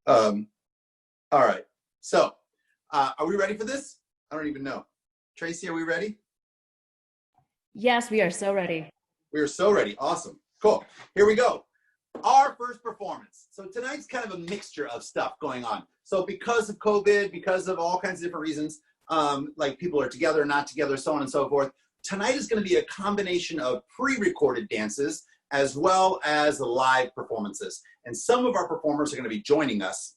All right. So, are we ready for this? I don't even know. Tracy, are we ready? Yes, we are so ready. We are so ready. Awesome. Cool. Here we go. Our first performance. So tonight's kind of a mixture of stuff going on. So because of COVID, because of all kinds of different reasons, like people are together, not together, so on and so forth. Tonight is going to be a combination of pre-recorded dances as well as live performances. And some of our performers are going to be joining us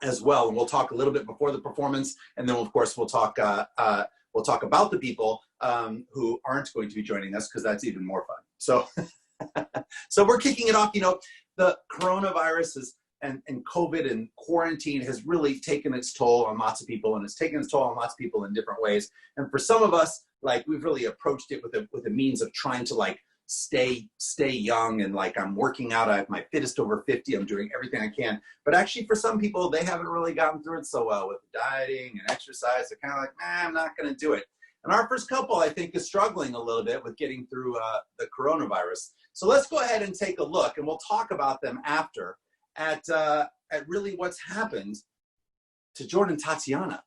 as well. And we'll talk a little bit before the performance. And then of course we'll talk about the people who aren't going to be joining us, because that's even more fun. So, so we're kicking it off. You know, the coronavirus and COVID and quarantine has really taken its toll on lots of people, and it's taken its toll on lots of people in different ways. And for some of us, like, we've really approached it with a means of trying to like stay young, and like, I'm working out, I have my fittest over 50, I'm doing everything I can. But actually for some people, they haven't really gotten through it so well with dieting and exercise. They're kind of like, I'm not going to do it. And our first couple, I think, is struggling a little bit with getting through the coronavirus. So let's go ahead and take a look, and we'll talk about them after at really what's happened to Jordan and Tatiana.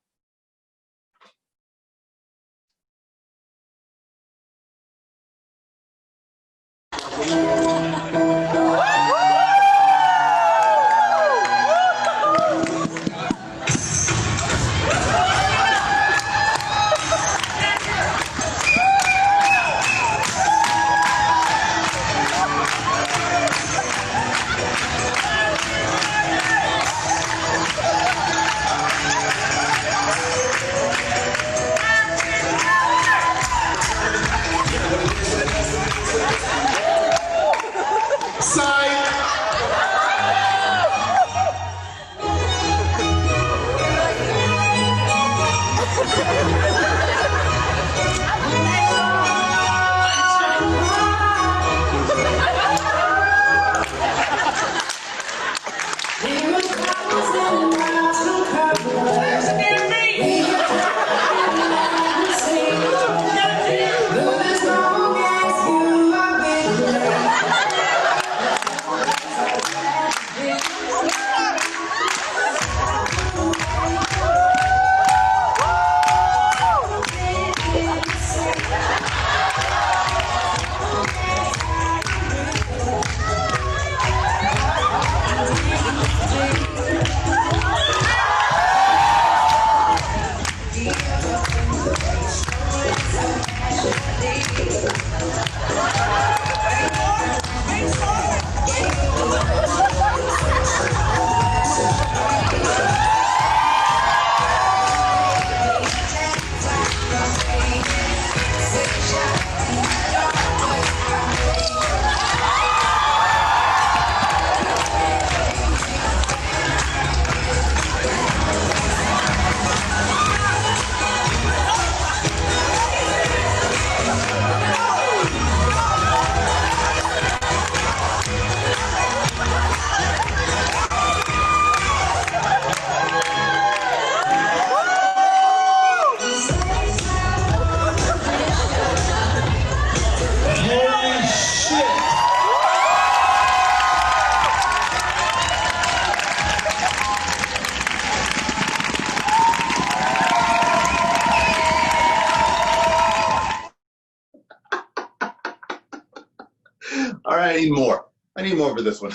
All right, I need more. I need more for this one.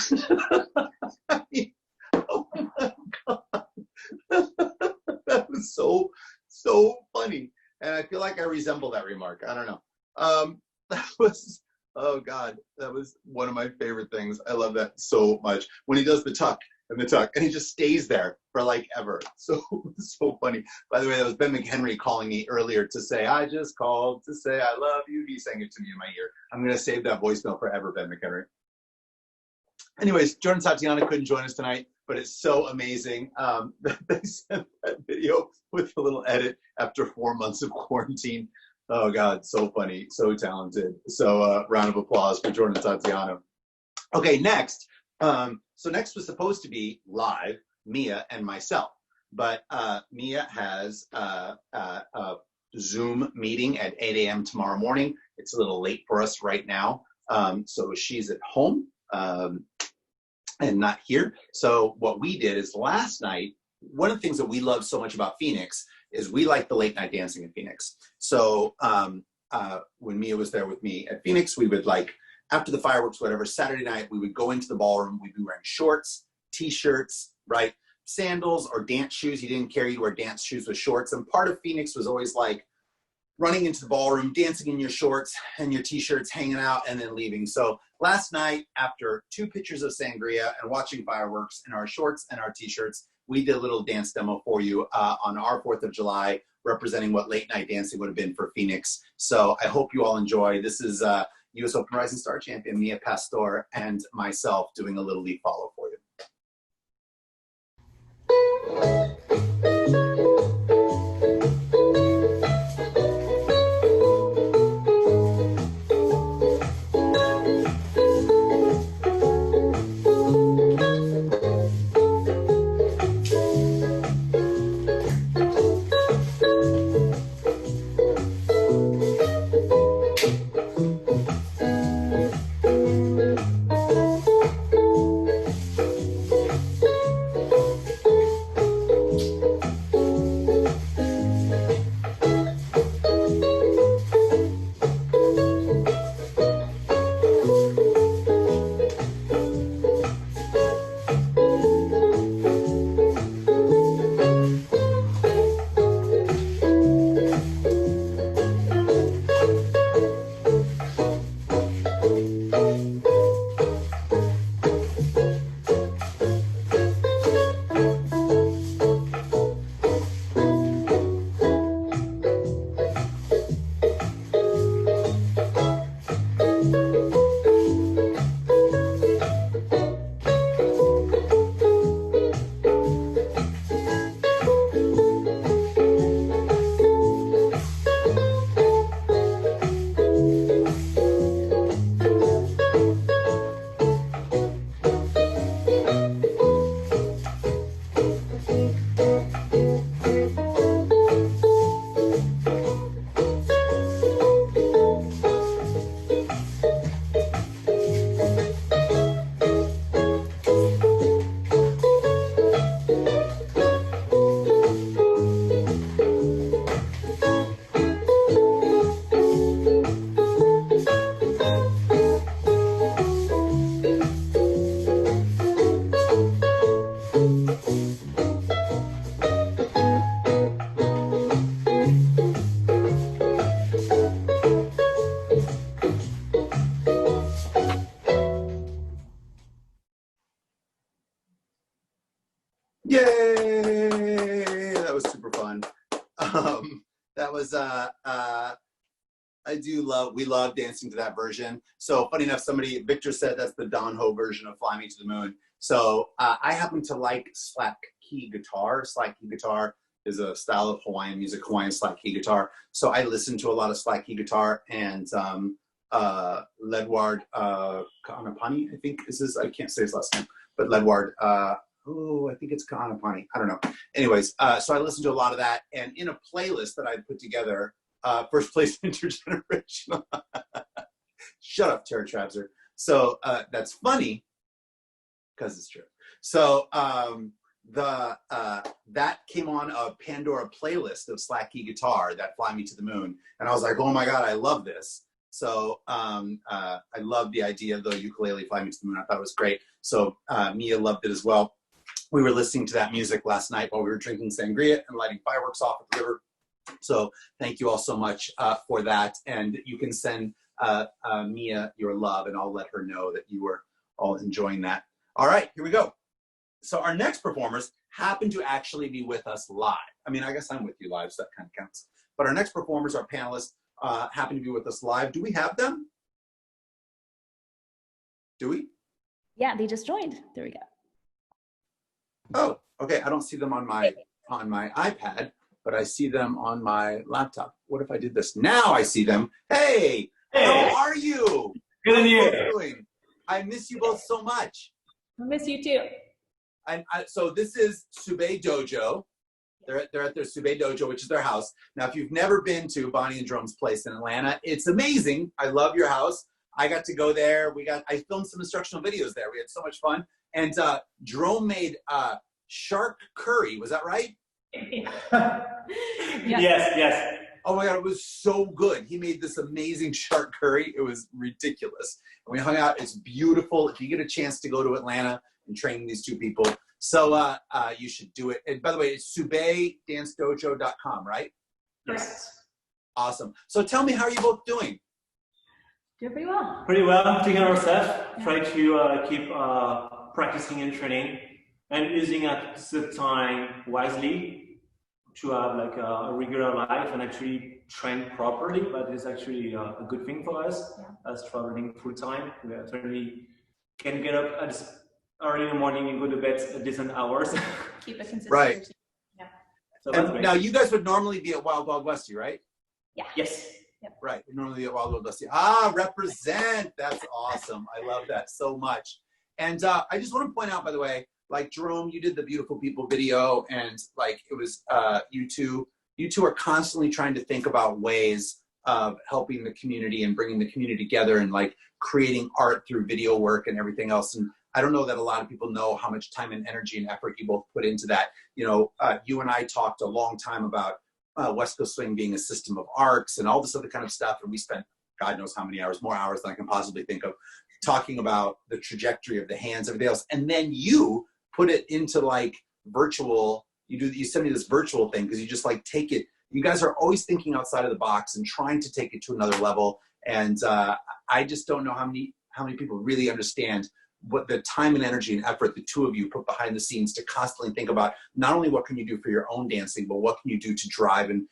Oh my God. That was so funny. And I feel like I resemble that remark. I don't know. That was, oh God, that was one of my favorite things. I love that so much. When he does the tuck and the tuck, and he just stays there for like ever. So funny. By the way, that was Ben McHenry calling me earlier to say, I just called to say I love you. He sang it to me in my ear. I'm going to save that voicemail forever, Ben McHenry. Anyways, Jordan and Tatiana couldn't join us tonight, but it's so amazing. They sent that video with a little edit after 4 months of quarantine. Oh God, so funny, so talented. So round of applause for Jordan and Tatiana. Okay, next. So next was supposed to be live, Mia and myself, but Mia has a Zoom meeting at 8 a.m. tomorrow morning. It's a little late for us right now. So she's at home. and not here. So what we did is last night, one of the things that we love so much about Phoenix is we like the late night dancing in Phoenix. So when Mia was there with me at Phoenix, we would like, after the fireworks, whatever, Saturday night, we would go into the ballroom. We'd be wearing shorts, t-shirts, right? Sandals or dance shoes. You didn't care, you wear dance shoes with shorts. And part of Phoenix was always like running into the ballroom, dancing in your shorts and your t-shirts, hanging out, and then leaving. So last night, after 2 pitchers of sangria and watching fireworks in our shorts and our t-shirts, we did a little dance demo for you on our 4th of July, representing what late night dancing would have been for Phoenix. So I hope you all enjoy. This is US Open Rising Star champion Mia Pastor and myself doing a little lead follow for you. Yay! That was super fun. That was we love dancing to that version. So funny enough, Victor said that's the Don Ho version of Fly Me to the Moon. So I happen to like slack key guitar. Slack key guitar is a style of Hawaiian music, Hawaiian slack key guitar. So I listen to a lot of slack key guitar, and Ledward Kaanapani, I think is his, I can't say his last name, but Ledward, I think it's Kaanapani, I don't know. Anyways, so I listen to a lot of that, and in a playlist that I put together, first place intergenerational. Shut up, Terra Trabzer. So that's funny, because it's true. So that came on a Pandora playlist of slack key guitar, that Fly Me to the Moon, and I was like, oh my god, I love this. So I love the idea of the ukulele Fly Me to the Moon. I thought it was great. So Mia loved it as well. We were listening to that music last night while we were drinking sangria and lighting fireworks off at the river. So thank you all so much for that. And you can send Mia your love, and I'll let her know that you were all enjoying that. All right, here we go. So our next performers happen to actually be with us live. I mean, I guess I'm with you live, so that kind of counts. But our next performers, our panelists, happen to be with us live. Do we have them? Do we? Yeah, they just joined. There we go. Oh, okay. I don't see them on my iPad, but I see them on my laptop. What if I did this? Now I see them. Hey, how are you? Good and you. Doing? I miss you both so much. I miss you too. So this is Subey Dojo. They're at their Subey Dojo, which is their house. Now, if you've never been to Bonnie and Jerome's place in Atlanta, it's amazing. I love your house. I got to go there. I filmed some instructional videos there. We had so much fun. And Jerome made shark curry. Was that right? Yes. Oh my God, it was so good. He made this amazing shark curry. It was ridiculous. And we hung out. It's beautiful. If you get a chance to go to Atlanta and train these two people, so you should do it. And by the way, it's SubeyDanceDojo.com, right? Yes. Awesome. So tell me, how are you both doing? Doing pretty well. Pretty well. Taking our stuff. Try to keep practicing and training and using at the time wisely to have like a regular life and actually train properly. But it's actually a good thing for us as traveling full time. We actually can get up at early in the morning and go to bed at decent hours. Keep it consistent. Right. Yeah. So that's And great. now you guys would normally be at Wild Wild Westie, right? Yeah. Yes. Right. We'd normally be at Wild Wild Westie. Represent. That's awesome. I love that so much. And I just want to point out, by the way, like Jerome, you did the Beautiful People video, and like it was you two are constantly trying to think about ways of helping the community and bringing the community together and like creating art through video work and everything else. And I don't know that a lot of people know how much time and energy and effort you both put into that. You know, you and I talked a long time about West Coast Swing being a system of arcs and all this other kind of stuff. And we spent God knows how many hours, more hours than I can possibly think of, talking about the trajectory of the hands, everything else. And then you put it into like virtual, you send me this virtual thing because you just like take it. You guys are always thinking outside of the box and trying to take it to another level. And I just don't know how many people really understand what the time and energy and effort the two of you put behind the scenes to constantly think about not only what can you do for your own dancing, but what can you do to drive and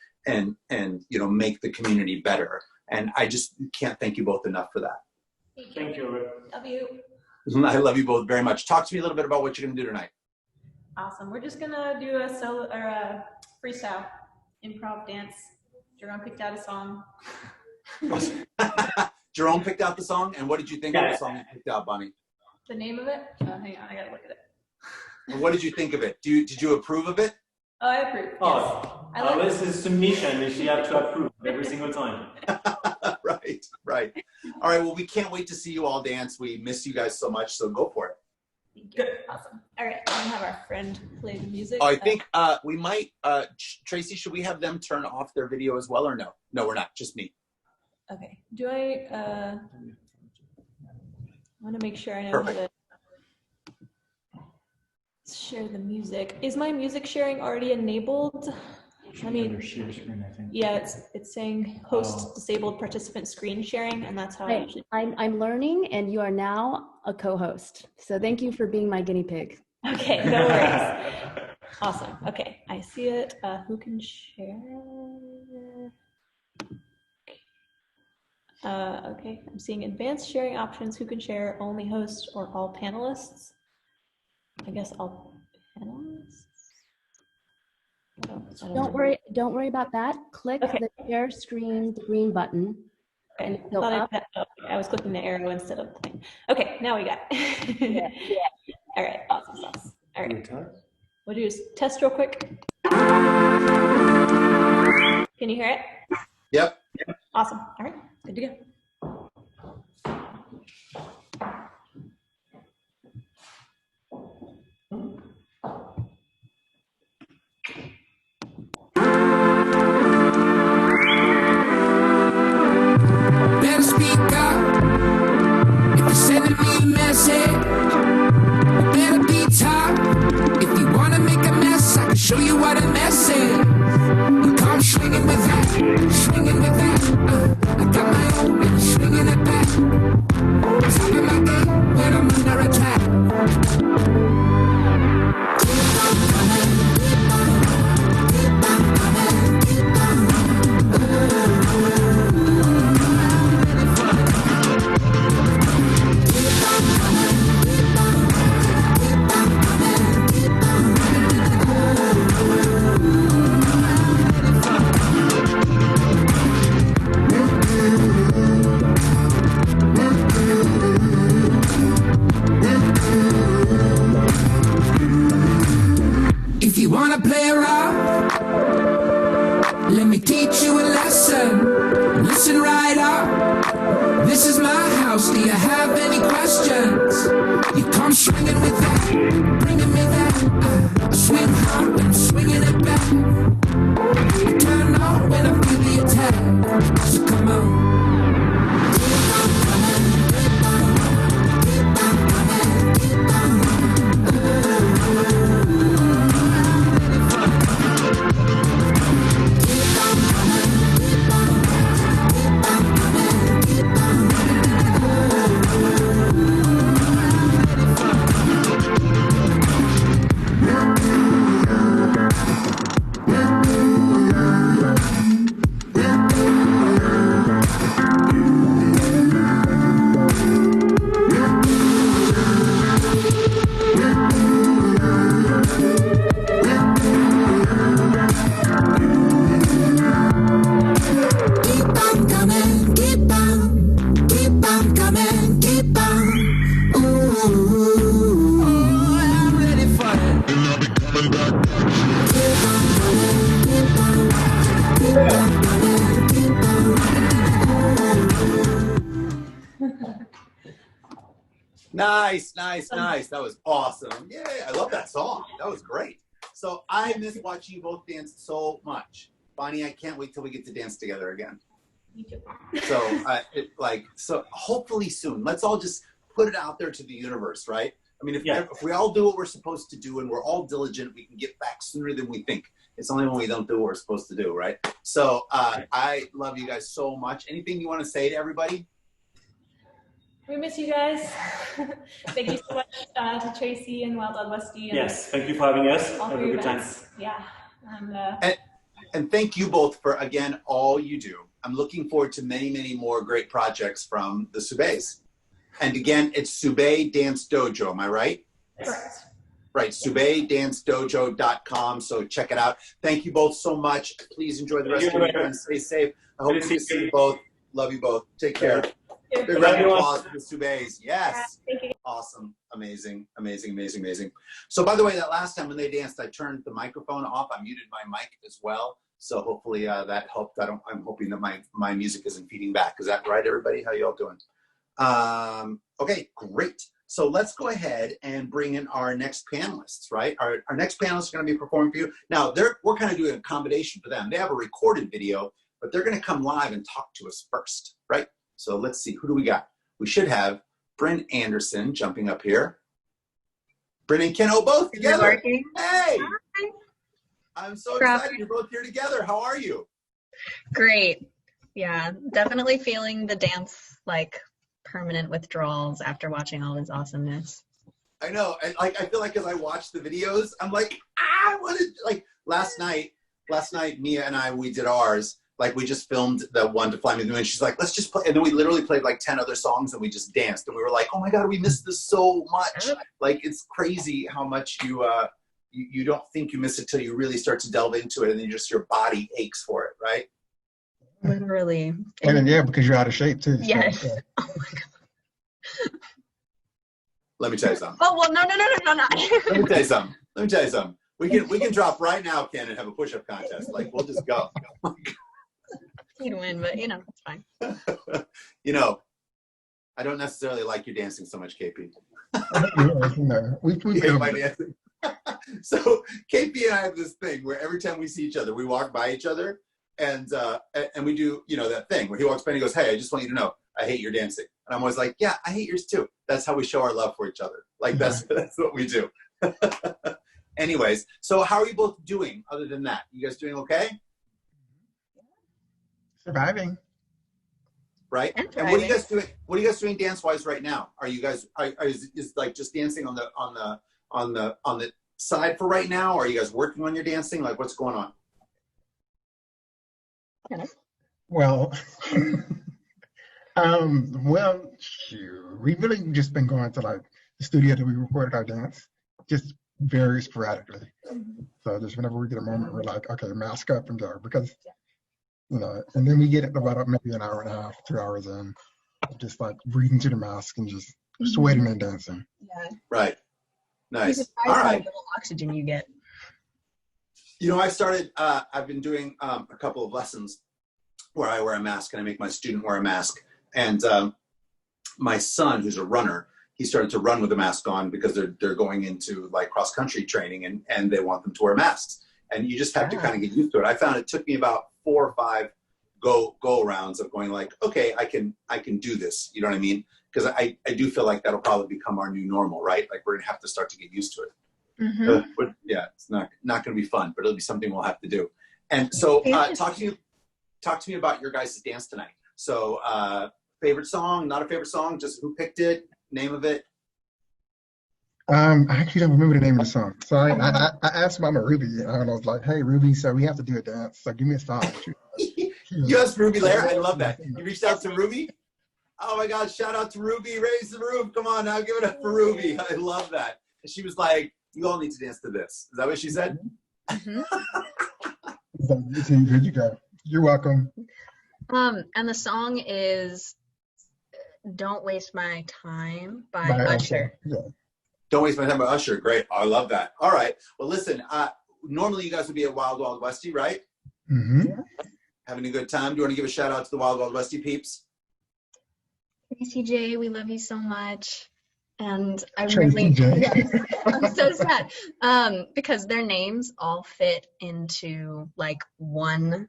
you know, make the community better. And I just can't thank you both enough for that. Thank you. Love you. I love you both very much. Talk to me a little bit about what you're going to do tonight. Awesome. We're just gonna do a solo or a freestyle improv dance. Jerome picked out a song. Jerome picked out the song, and what did you think of the song you picked out, Bonnie? The name of it? Hang on, I gotta look at it. And what did you think of it? Did you approve of it? Oh, I approve. Yes. Oh, I like this is submission, and she have to approve every single time. Right. All right, well, we can't wait to see you all dance. We miss you guys so much, so go for it. Thank you. Awesome. All right, I'm gonna have our friend play the music. Oh, I think we might, Tracy, should we have them turn off their video as well, or no? No, we're not, just me. Okay. Do I want to make sure I know Perfect. how to share the music. Is my music sharing already enabled? I mean, share screen, I think. yeah, it's saying host disabled participant screen sharing, and that's how I usually. I'm learning, and you are now a co-host. So thank you for being my guinea pig. Okay, no worries. Awesome. Okay, I see it. Who can share? Okay, I'm seeing advanced sharing options. Who can share? Only host or all panelists? I guess all panelists. Don't worry about that. Click the share screen, the green button. Okay. And go up. I was clicking the arrow instead of the thing. Okay, now we got it. All right, awesome sauce. All right, we'll do is test real quick. Can you hear it? Yep. Awesome. All right, good to go. Better speak up if you're sending me a message. Better be top if you wanna make a mess. I can show you what a mess is. You come swinging with that, swinging with that. I got my own and swinging it back. Top of my game when I'm under attack. Keep on coming, keep on coming, keep on coming, keep on If you wanna play around, let me teach you a lesson. Listen right up. This is my house. Do you have any questions? You come swinging with that. bringing me back. I swing hard when I'm swinging it back. I turn on when I feel the attack. So come on. Keep on coming, keep on coming, keep on Nice. That was awesome. Yeah, I love that song. That was great. So I miss watching you both dance so much. Bonnie, I can't wait till we get to dance together again. Me too. So hopefully soon. Let's all just put it out there to the universe, right? I mean, if we all do what we're supposed to do and we're all diligent, we can get back sooner than we think. It's only when we don't do what we're supposed to do, right? So I love you guys so much. Anything you want to say to everybody? We miss you guys. Thank you so much to Tracy and Wild Dog Westie. Yes, thank you for having us. All Have for a your good time. events. Yeah. And thank you both for, again, all you do. I'm looking forward to many, many more great projects from the Subeys. And again, it's Subey Dance Dojo, am I right? Correct. Right, SubeyDanceDojo.com, so check it out. Thank you both so much. Please enjoy the rest of your weekend. Stay safe. I hope to see you both. Love you both. Take care. Big round of applause for the Subeys. Yes. Awesome. Amazing. So by the way, that last time when they danced, I turned the microphone off. I muted my mic as well. So hopefully that helped. I'm hoping that my music isn't feeding back. Is that right, everybody? How y'all doing? Okay, great. So let's go ahead and bring in our next panelists, right? Our next panelists are going to be performing for you. Now, we're kind of doing a combination for them. They have a recorded video, but they're going to come live and talk to us first, right? So let's see, who do we got? We should have Bryn Anderson jumping up here. Bryn and Ken, both together. Hey! Hi. I'm so excited you're both here together. How are you? Great. Yeah, definitely feeling the dance like permanent withdrawals after watching all this awesomeness. I know. I feel like as I watch the videos, I'm like, I want to, like last night, Mia and we did ours. Like we just filmed the one to Fly Me to the Moon. She's like, let's just play. And then we literally played like 10 other songs and we just danced. And we were like, oh my God, we missed this so much. Like it's crazy how much you don't think you miss it till you really start to delve into it. And then just your body aches for it, right? Literally. And then, yeah, because you're out of shape too. Yes. So, yeah. Oh my God. Let me tell you something. Oh, well, no. Let me tell you something. We can drop right now, Ken, and have a push-up contest. Like we'll just go. You'd win, but it's fine. I don't necessarily like you dancing so much, KP. No, we my dancing. So KP and I have this thing where every time we see each other, we walk by each other, and we do that thing where he walks by and he goes, "Hey, I just want you to know, I hate your dancing." And I'm always like, "Yeah, I hate yours too." That's how we show our love for each other. Like that's what we do. Anyways, so how are you both doing other than that? You guys doing okay? Surviving. Right? And what are you guys doing? What are you guys doing dance-wise right now? Are you guys is like just dancing on the side for right now? Or are you guys working on your dancing? Like what's going on? Well, we've really just been going to like the studio that we recorded our dance, just very sporadically. So just whenever we get a moment, we're like, okay, mask up and go, because and then we get about maybe an hour and a half, 2 hours in, just like breathing to the mask and just sweating and dancing. Yeah. Right. Nice. All right. How little oxygen you get. I started. I've been doing a couple of lessons where I wear a mask and I make my student wear a mask. And my son, who's a runner, he started to run with a mask on because they're going into like cross country training and they want them to wear masks. And you just have to kind of get used to it. I found it took me about 4 or 5 go arounds of going like, okay, I can do this. You know what I mean? Because I do feel like that'll probably become our new normal, right? Like we're gonna have to start to get used to it. But yeah, it's not gonna be fun, but it'll be something we'll have to do. And so talk to me about your guys' dance tonight. So favorite song, not a favorite song, just who picked it, name of it. I actually don't remember the name of the song. So I asked Mama Ruby, and I was like, hey, Ruby, so we have to do a dance. So give me a song. You asked Ruby Lair? I love that. You reached out to Ruby? Oh my God, shout out to Ruby. Raise the roof. Come on now, give it up for Ruby. I love that. And she was like, you all need to dance to this. Is that what she said? Here you go. You're welcome. And the song is Don't Waste My Time by Usher. Yeah. Don't Waste My Time by Usher. Great. I love that. All right. Well, listen, normally you guys would be at Wild Wild Westie, right? Mm-hmm. Having a good time. Do you want to give a shout out to the Wild Wild Westie peeps? CJ, we love you so much. And I'm so sad because their names all fit into like one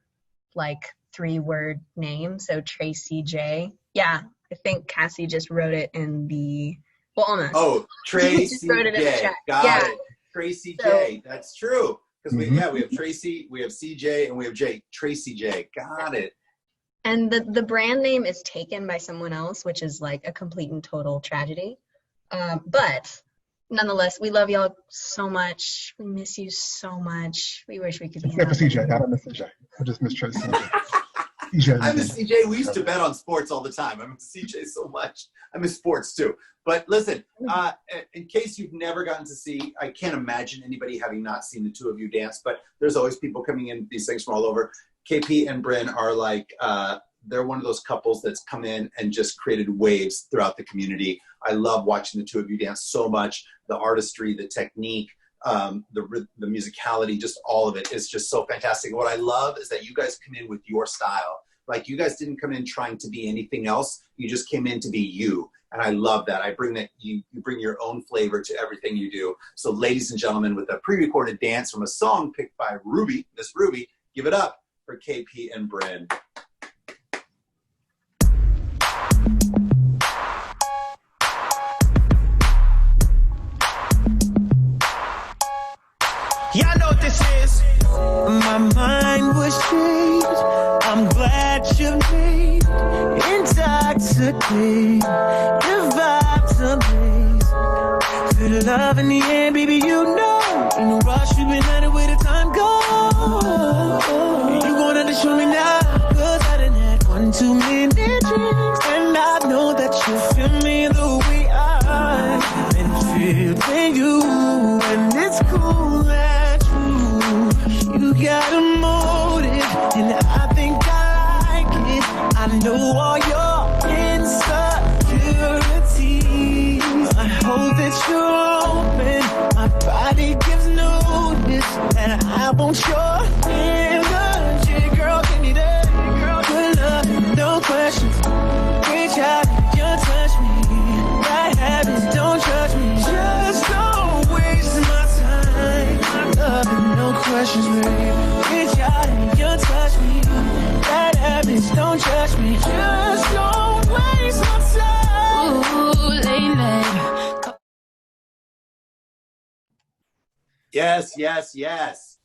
3-word name. So Tracy J. Yeah, I think Cassie just wrote it in the almost. Oh, Tracy wrote it in the J. chat. Got it. Tracy J. That's true. Because we have Tracy, we have CJ, and we have J. Tracy J. Got it. And the brand name is taken by someone else, which is like a complete and total tragedy. But nonetheless, we love y'all so much. We miss you so much. We wish we could be. Except for CJ. I don't miss CJ. I just miss Tracy. I miss CJ. We used to bet on sports all the time. I miss CJ so much. I miss sports too. But listen, in case you've never gotten to see, I can't imagine anybody having not seen the two of you dance, but there's always people coming in, these things from all over. KP and Bryn are like, they're one of those couples that's come in and just created waves throughout the community. I love watching the two of you dance so much. The artistry, the technique, the musicality, just all of it is just so fantastic. What I love is that you guys come in with your style. Like you guys didn't come in trying to be anything else. You just came in to be you. And I love that. I bring that you bring your own flavor to everything you do. So ladies and gentlemen, with a pre-recorded dance from a song picked by Ruby, Miss Ruby, give it up for KP and Bryn. Y'all know what this is. My mind was changed. I'm glad you made intoxicated. Your vibes amaze. Feel the love in the air, baby, you know. In no rush, we've been at it where the time goes. You gonna show me now, cause I done had 1 too many drinks. And I know that you feel me the way I've been feeling you. And it's cool that you got a motive, and I think I like it. I know all your insecurities. I hope that you're open. My body gives notice that I want your energy. Girl, give me that. Good love, no questions. Reach out, you touch me. Bad habits, don't judge me. Just don't waste my time. I love it, no questions, baby. Reach out and you touch me. Bad habits, don't judge me. Just don't waste my time. Ooh, lady. Yes.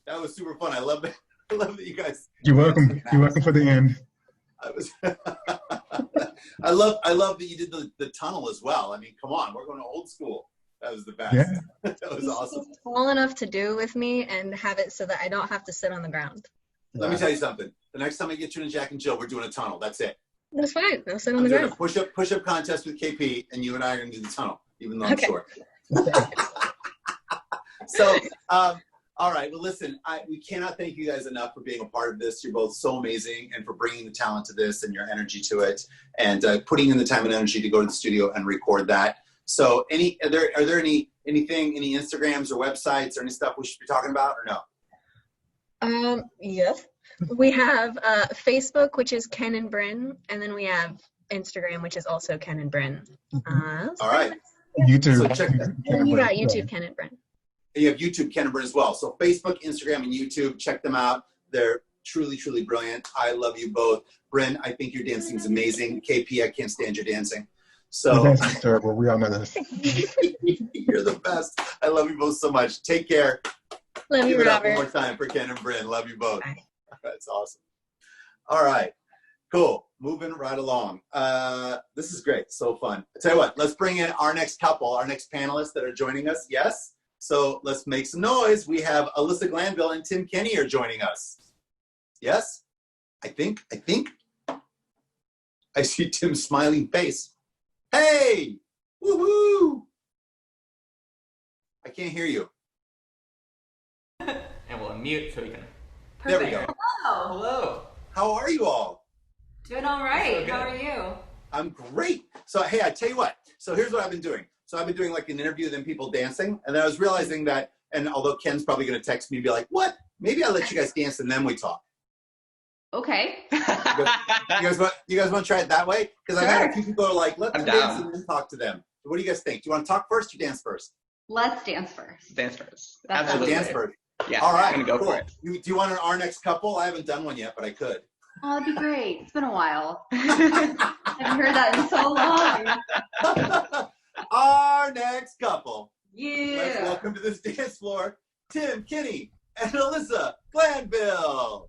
That was super fun. I love it. I love that you guys. You're welcome. You're welcome for the end. I love that you did the tunnel as well. I mean, come on, we're going to old school. That was the best. Yeah. That was awesome. He's tall enough to do with me and have it so that I don't have to sit on the ground. Let me tell you something. The next time I get you in Jack and Jill, we're doing a tunnel. That's it. That's fine. I'll sit on I'm the doing ground. a push-up contest with KP, and you and I are going to do the tunnel, even though I'm short. So, all right. Well, listen, we cannot thank you guys enough for being a part of this. You're both so amazing, and for bringing the talent to this and your energy to it, and putting in the time and energy to go to the studio and record that. So, are there any Instagrams or websites or any stuff we should be talking about, or no? Yes. We have Facebook, which is Ken and Bryn, and then we have Instagram, which is also Ken and Bryn. All right. YouTube. So check that. And you got YouTube, Ken and Bryn. You have YouTube, Ken and Bryn as well. So Facebook, Instagram, and YouTube. Check them out. They're truly, truly brilliant. I love you both. Bryn, I think your dancing is amazing. KP, I can't stand your dancing. So Your dancing's terrible. We all know this. you're the best. I love you both so much. Take care. Love Give you, it up one Robert. more time for Ken and Bryn. Love you both. Bye. That's awesome. All right. Cool. Moving right along. This is great. So fun. I tell you what, let's bring in our next couple, our next panelists that are joining us. Yes? So let's make some noise. We have Alyssa Glanville and Tim Kenny are joining us. Yes? I think. I see Tim's smiling face. Hey! Woohoo! I can't hear you. And we'll unmute so we can. There we go. Hello. Hello. How are you all? Doing all right. So How are you? I'm great. So, hey, I tell you what. So here's what I've been doing. So I've been doing like an interview of them people dancing. And then I was realizing that, and although Ken's probably going to text me and be like, what? Maybe I'll let you guys dance and then we talk. Okay. You guys want to try it that way? Because I've had a few people who are like, let them dance and then talk to them. What do you guys think? Do you want to talk first or dance first? Let's dance first. Dance first. That's Absolutely. Dance first. Yeah. All right. I'm gonna go cool. for it. Do you want our next couple? I haven't done one yet, but I could. Oh, that'd be great. It's been a while. I haven't heard that in so long. Our next couple. Yeah. Let's welcome to this dance floor, Tim Kenny and Alyssa Glanville.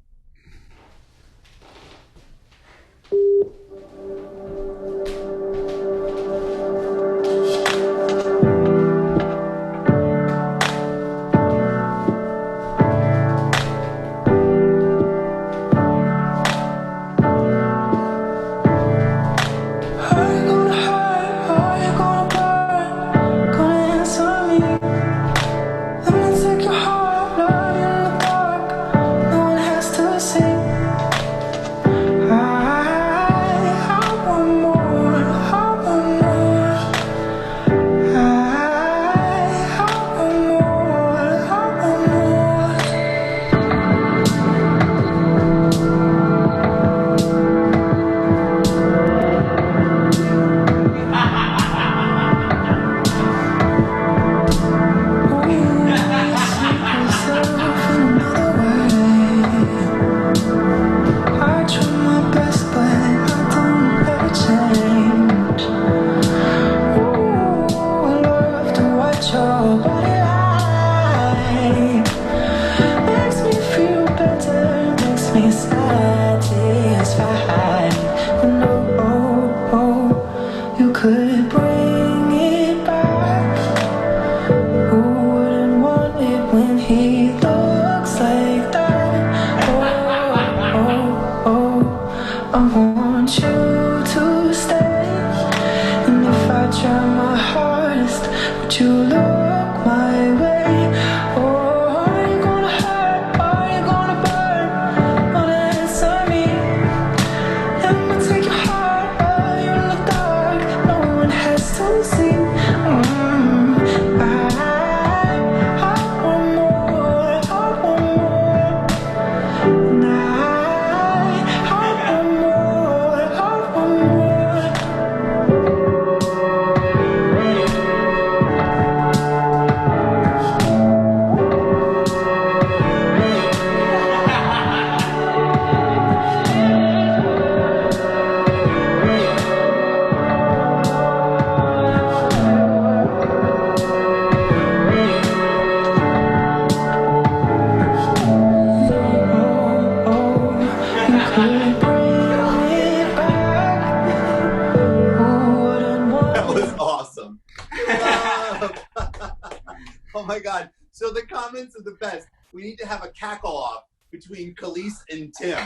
We need to have a cackle off between Khalees and Tim.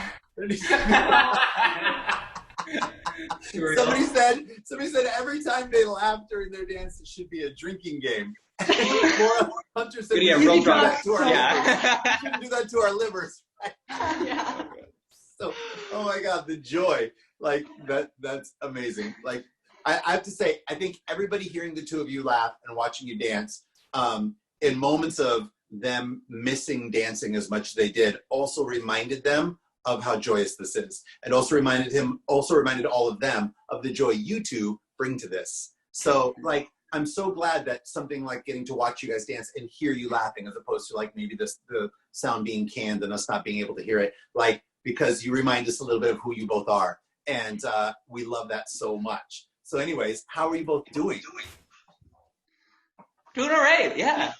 Somebody said every time they laugh during their dance, it should be a drinking game. Hunter said we shouldn't do that to our livers. We shouldn't do that to our livers. Yeah. So, oh my God, the joy. Like that's amazing. Like I have to say, I think everybody hearing the two of you laugh and watching you dance, in moments of them missing dancing as much as they did, also reminded them of how joyous this is, and also reminded all of them of the joy you two bring to this. So like I'm so glad that something like getting to watch you guys dance and hear you laughing, as opposed to like maybe the sound being canned and us not being able to hear it, like, because you remind us a little bit of who you both are. And we love that so much. So anyways, how are you both doing? Doing all right, yeah.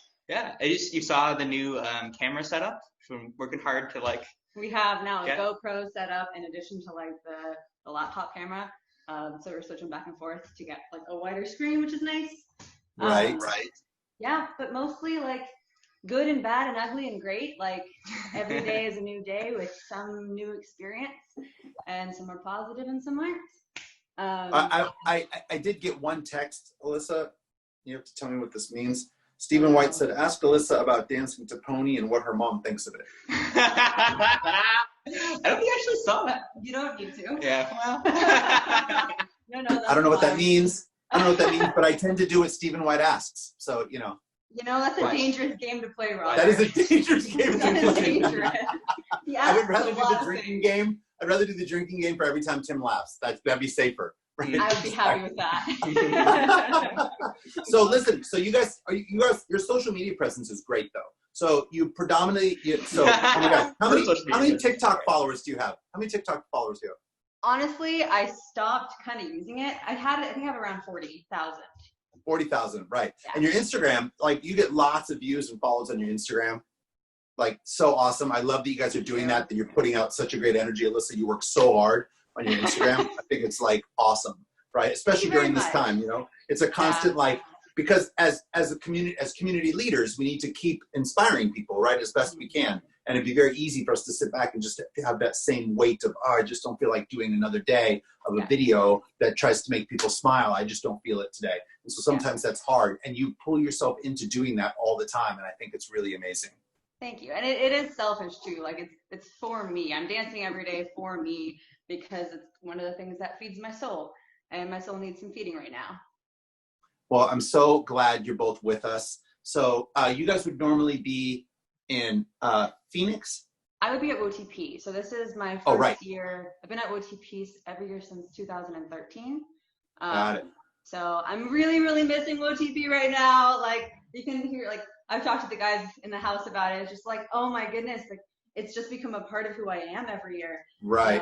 You saw the new camera setup from working hard to like. We have now a GoPro set up in addition to like the laptop camera. So we're switching back and forth to get like a wider screen, which is nice. Right. Yeah, but mostly like good and bad and ugly and great. Like every day is a new day with some new experience, and some are positive and some aren't. I did get one text, Alyssa. You have to tell me what this means. Stephen White said, ask Alyssa about dancing to Pony and what her mom thinks of it. I don't think I actually saw that. You don't need to. Yeah. Well. No, I don't know what that means. But I tend to do what Stephen White asks. So, you know. That's a dangerous game to play, Roger. That is a dangerous game to play. That is dangerous. I would rather do the drinking game. I'd rather do the drinking game for every time Tim laughs. That'd be safer. Right? I would be happy with that. So listen, so you guys, your social media presence is great though. So you predominantly, oh my God, how many TikTok followers do you have? How many TikTok followers do you have? Honestly, I stopped kind of using it. I think I have around 40,000. 40,000, right. Yeah. And your Instagram, like you get lots of views and follows on your Instagram. Like so awesome. I love that you guys are doing that you're putting out such a great energy. Alyssa, you work so hard on your Instagram. I think it's like awesome, right? Especially during this time, it's a constant because as community leaders, we need to keep inspiring people, right? As best we can. And it'd be very easy for us to sit back and just have that same weight of, I just don't feel like doing another day of a video that tries to make people smile. I just don't feel it today. And so sometimes that's hard. And you pull yourself into doing that all the time. And I think it's really amazing. Thank you. And it is selfish too. Like it's for me. I'm dancing every day for me because it's one of the things that feeds my soul. And my soul needs some feeding right now. Well, I'm so glad you're both with us. So you guys would normally be in Phoenix? I would be at WOTP. So this is my first year. I've been at WOTP every year since 2013. Got it. So I'm really, really missing WOTP right now. Like you can hear, like I've talked to the guys in the house about it. It's just like, oh my goodness, like it's just become a part of who I am every year. Right.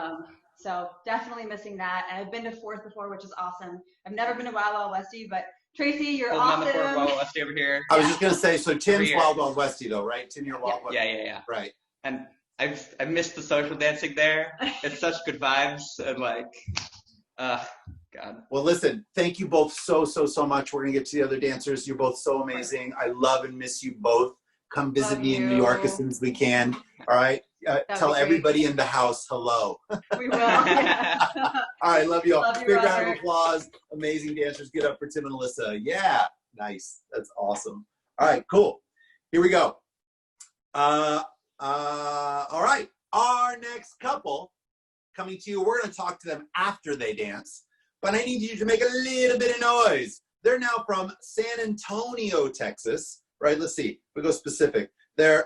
So definitely missing that. And I've been to Fourth before, which is awesome. I've never been to Wild Westie, but Tracy, you're awesome. Wild Westie over here. I was just gonna say, so Tim's Wild Westie though, right? Tim, you're Wild Westie. Yeah. Right. And I've missed the social dancing there. It's such good vibes and like, God. Well, listen, thank you both so much. We're gonna get to the other dancers. You're both so amazing. I love and miss you both. Come visit me in New York as soon as we can. All right. Tell everybody in the house hello. We will. Yeah. All right, love you all. Love you, Big Roger. round of applause. Amazing dancers. Get up for Tim and Alyssa. Yeah, nice. That's awesome. All right, cool. Here we go. All right, our next couple coming to you. We're going to talk to them after they dance, but I need you to make a little bit of noise. They're now from San Antonio, Texas. Right? Let's see. We go specific. They're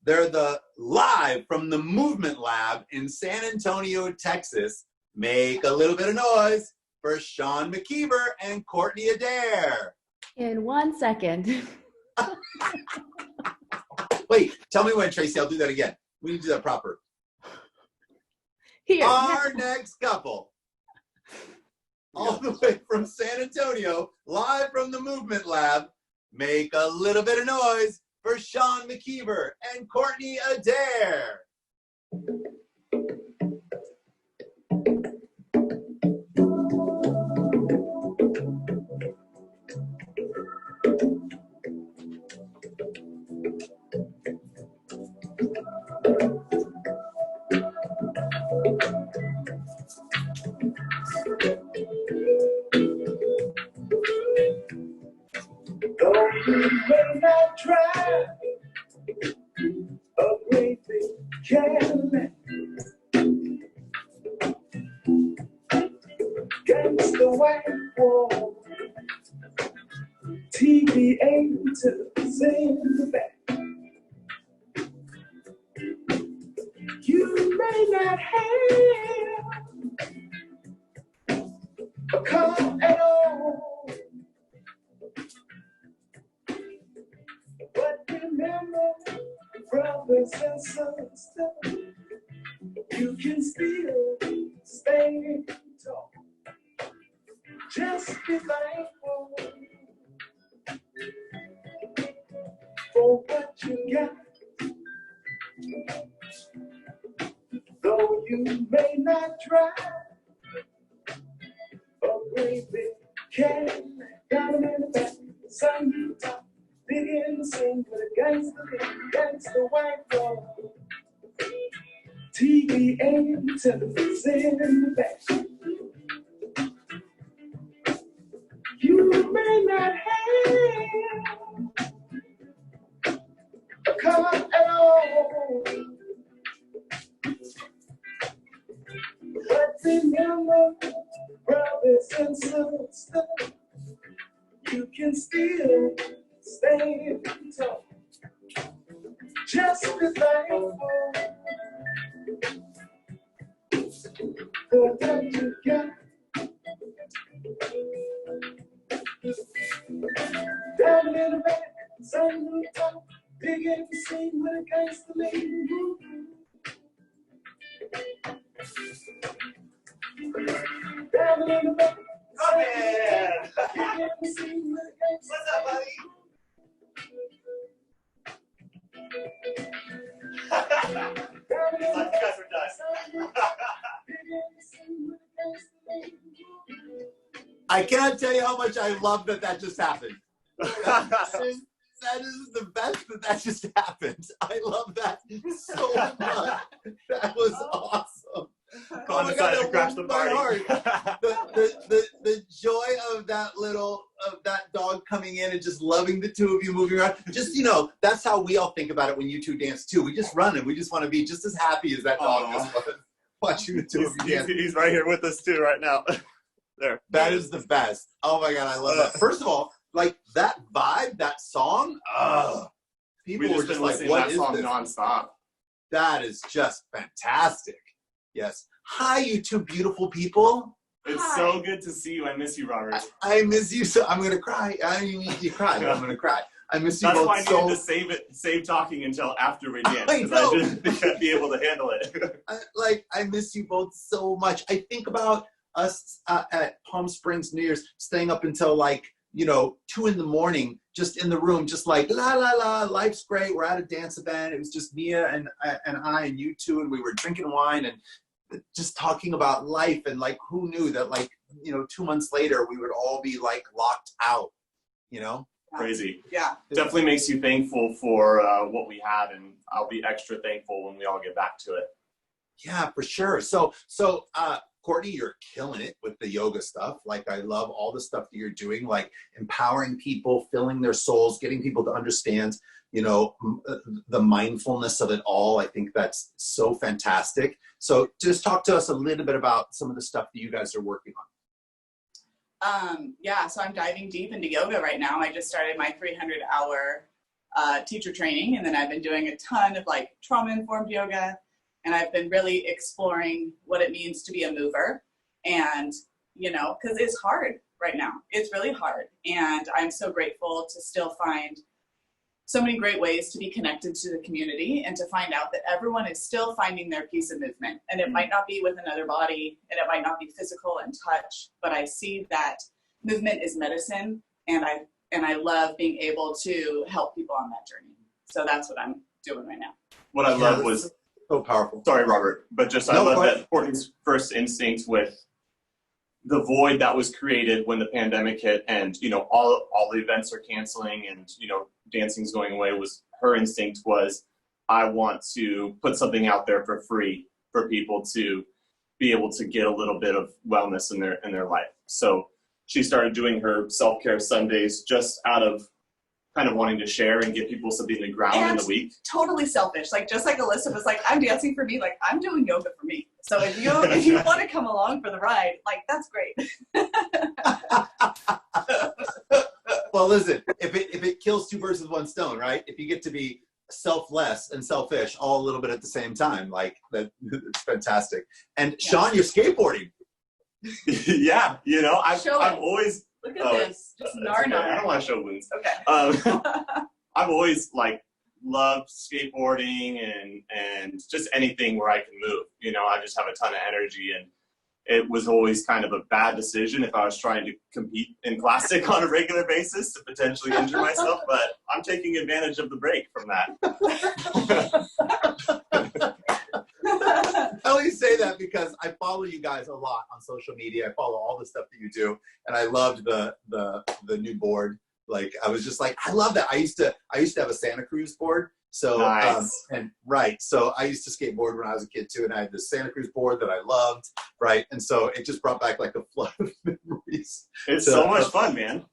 the live from the Movement Lab in San Antonio, Texas. Make a little bit of noise for Sean McKeever and Courtney Adair. In 1 second. Wait, tell me when, Tracy. I'll do that again. We need to do that proper. Here. Our next couple, all the way from San Antonio, live from the Movement Lab. Make a little bit of noise for Sean McKeever and Courtney Adair. Though you may not try a great big Cadillac, against the white wall, TV angels in the back. You may not have a car at all, remember, brothers and sisters, you can still stay tall. Just be thankful for what you got. Though you may not try, a great big cat down in the back, sun you top, big in the scene with a gangster white boy. TV antennas in the back. You may not have a car at all, but remember, brothers and sisters, you can still stand tall. Just be thankful for what you got. Down in the back, sun on top, big in the scene with a gangster lady. Down in the back, Come here. big in the scene with a gangster. What's up, buddy? Down in the Thought you guys were done. big in the scene with a gangster lady. I cannot tell you how much I love that just happened. That is the best that just happened. I love that so much. That was awesome. Colin decided to crash the party. The joy of that dog coming in and just loving the two of you moving around. Just, that's how we all think about it when you two dance too. We just run and we just want to be just as happy as that dog just was watching the two of you dance. He's right here with us too right now. There. That is the best. Oh my God, I love that. First of all, like that vibe, that song, people were just like, what is this? Nonstop. That is just fantastic. Yes. Hi, you two beautiful people. It's so good to see you. I miss you, Robert. I miss you so. I'm going to cry. I didn't need you to cry, but I'm going to cry. I miss you That's both why I so. needed to save talking until after we dance. I Because know. I didn't think I'd be able to handle it. I miss you both so much. I think about us at Palm Springs New Year's staying up until 2 a.m, just in the room, just like la la la, life's great. We're at a dance event. It was just Mia and I and you two, and we were drinking wine and just talking about life. And who knew that 2 months later we would all be locked out. Crazy. Yeah. Definitely makes you thankful for what we had, and I'll be extra thankful when we all get back to it. Yeah, for sure. So Courtney, you're killing it with the yoga stuff. I love all the stuff that you're doing, empowering people, filling their souls, getting people to understand, the mindfulness of it all. I think that's so fantastic. So just talk to us a little bit about some of the stuff that you guys are working on. Yeah, so I'm diving deep into yoga right now. I just started my 300-hour teacher training, and then I've been doing a ton of trauma-informed yoga. And I've been really exploring what it means to be a mover. And, because it's hard right now. It's really hard. And I'm so grateful to still find so many great ways to be connected to the community and to find out that everyone is still finding their piece of movement. And it might not be with another body, and it might not be physical and touch, but I see that movement is medicine. And I love being able to help people on that journey. So that's what I'm doing right now. What I love was so powerful. Sorry, Robert, but I love that Courtney's first instinct with the void that was created when the pandemic hit, and all the events are canceling, and dancing's going away. Was her instinct was, I want to put something out there for free for people to be able to get a little bit of wellness in their life. So she started doing her self-care Sundays just out of kind of wanting to share and give people something to ground in the week. Totally selfish. Just like Alyssa was I'm dancing for me, I'm doing yoga for me. So if you want to come along for the ride, that's great. Well, listen, if it kills two birds with one stone, right? If you get to be selfless and selfish all a little bit at the same time, that, it's fantastic. And yeah. Sean, you're skateboarding. Yeah, I'm always. Look at this. Just nar. Okay. I don't want to show wounds. Okay. I've always love skateboarding and just anything where I can move. You know, I just have a ton of energy, and it was always kind of a bad decision if I was trying to compete in classic on a regular basis to potentially injure myself, but I'm taking advantage of the break from that. I only say that because I follow you guys a lot on social media. I follow all the stuff that you do, and I loved the new board. Like, I was just like, I love that. I used to have a Santa Cruz board. So nice. So I used to skateboard when I was a kid too, and I had this Santa Cruz board that I loved, right? And so it just brought back like a flood of memories. It's so much fun, man.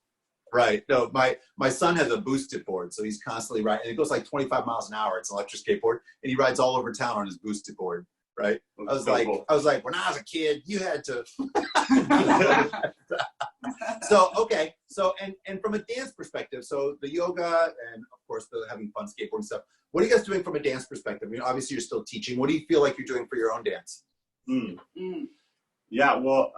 Right. No, my son has a boosted board, so he's constantly riding, and it goes like 25 miles an hour. It's an electric skateboard, and he rides all over town on his boosted board. Right. I was like, when I was a kid, you had to. So, okay. So, and from a dance perspective, so the yoga and of course the having fun skateboarding stuff, what are you guys doing from a dance perspective? I mean, obviously you're still teaching. What do you feel like you're doing for your own dance? Yeah, well,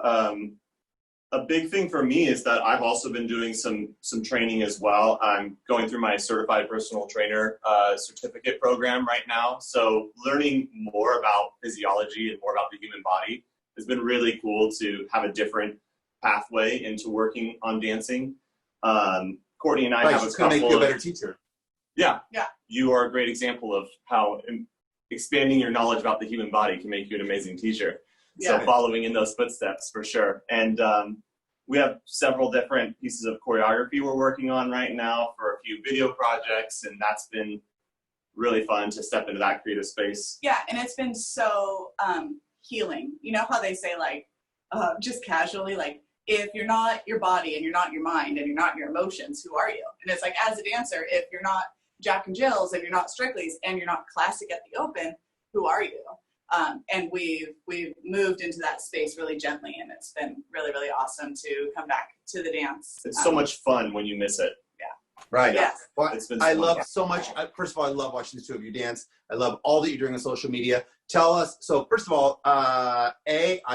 a big thing for me is that I've also been doing some training as well. I'm going through my certified personal trainer certificate program right now. So learning more about physiology and more about the human body has been really cool to have a different pathway into working on dancing. Courtney and I have a couple. It's going to make you a better teacher. Yeah. You are a great example of how expanding your knowledge about the human body can make you an amazing teacher. So following in those footsteps for sure. And we have several different pieces of choreography we're working on right now for a few video projects, and that's been really fun to step into that creative space. Yeah, and it's been so healing. You know how they say, like, just casually, like, if you're not your body and you're not your mind and you're not your emotions, who are you? And it's like, as a dancer, if you're not Jack and Jill's, if you're not Strictly's, and you're not classic at the open, who are you? And we've moved into that space really gently, and it's been really, really awesome to come back to the dance. It's so much fun when you miss it. Yeah. Right. Yeah. Well, I love so much. First of all, I love watching the two of you dance. I love all that you're doing on social media. Tell us. So first of all, I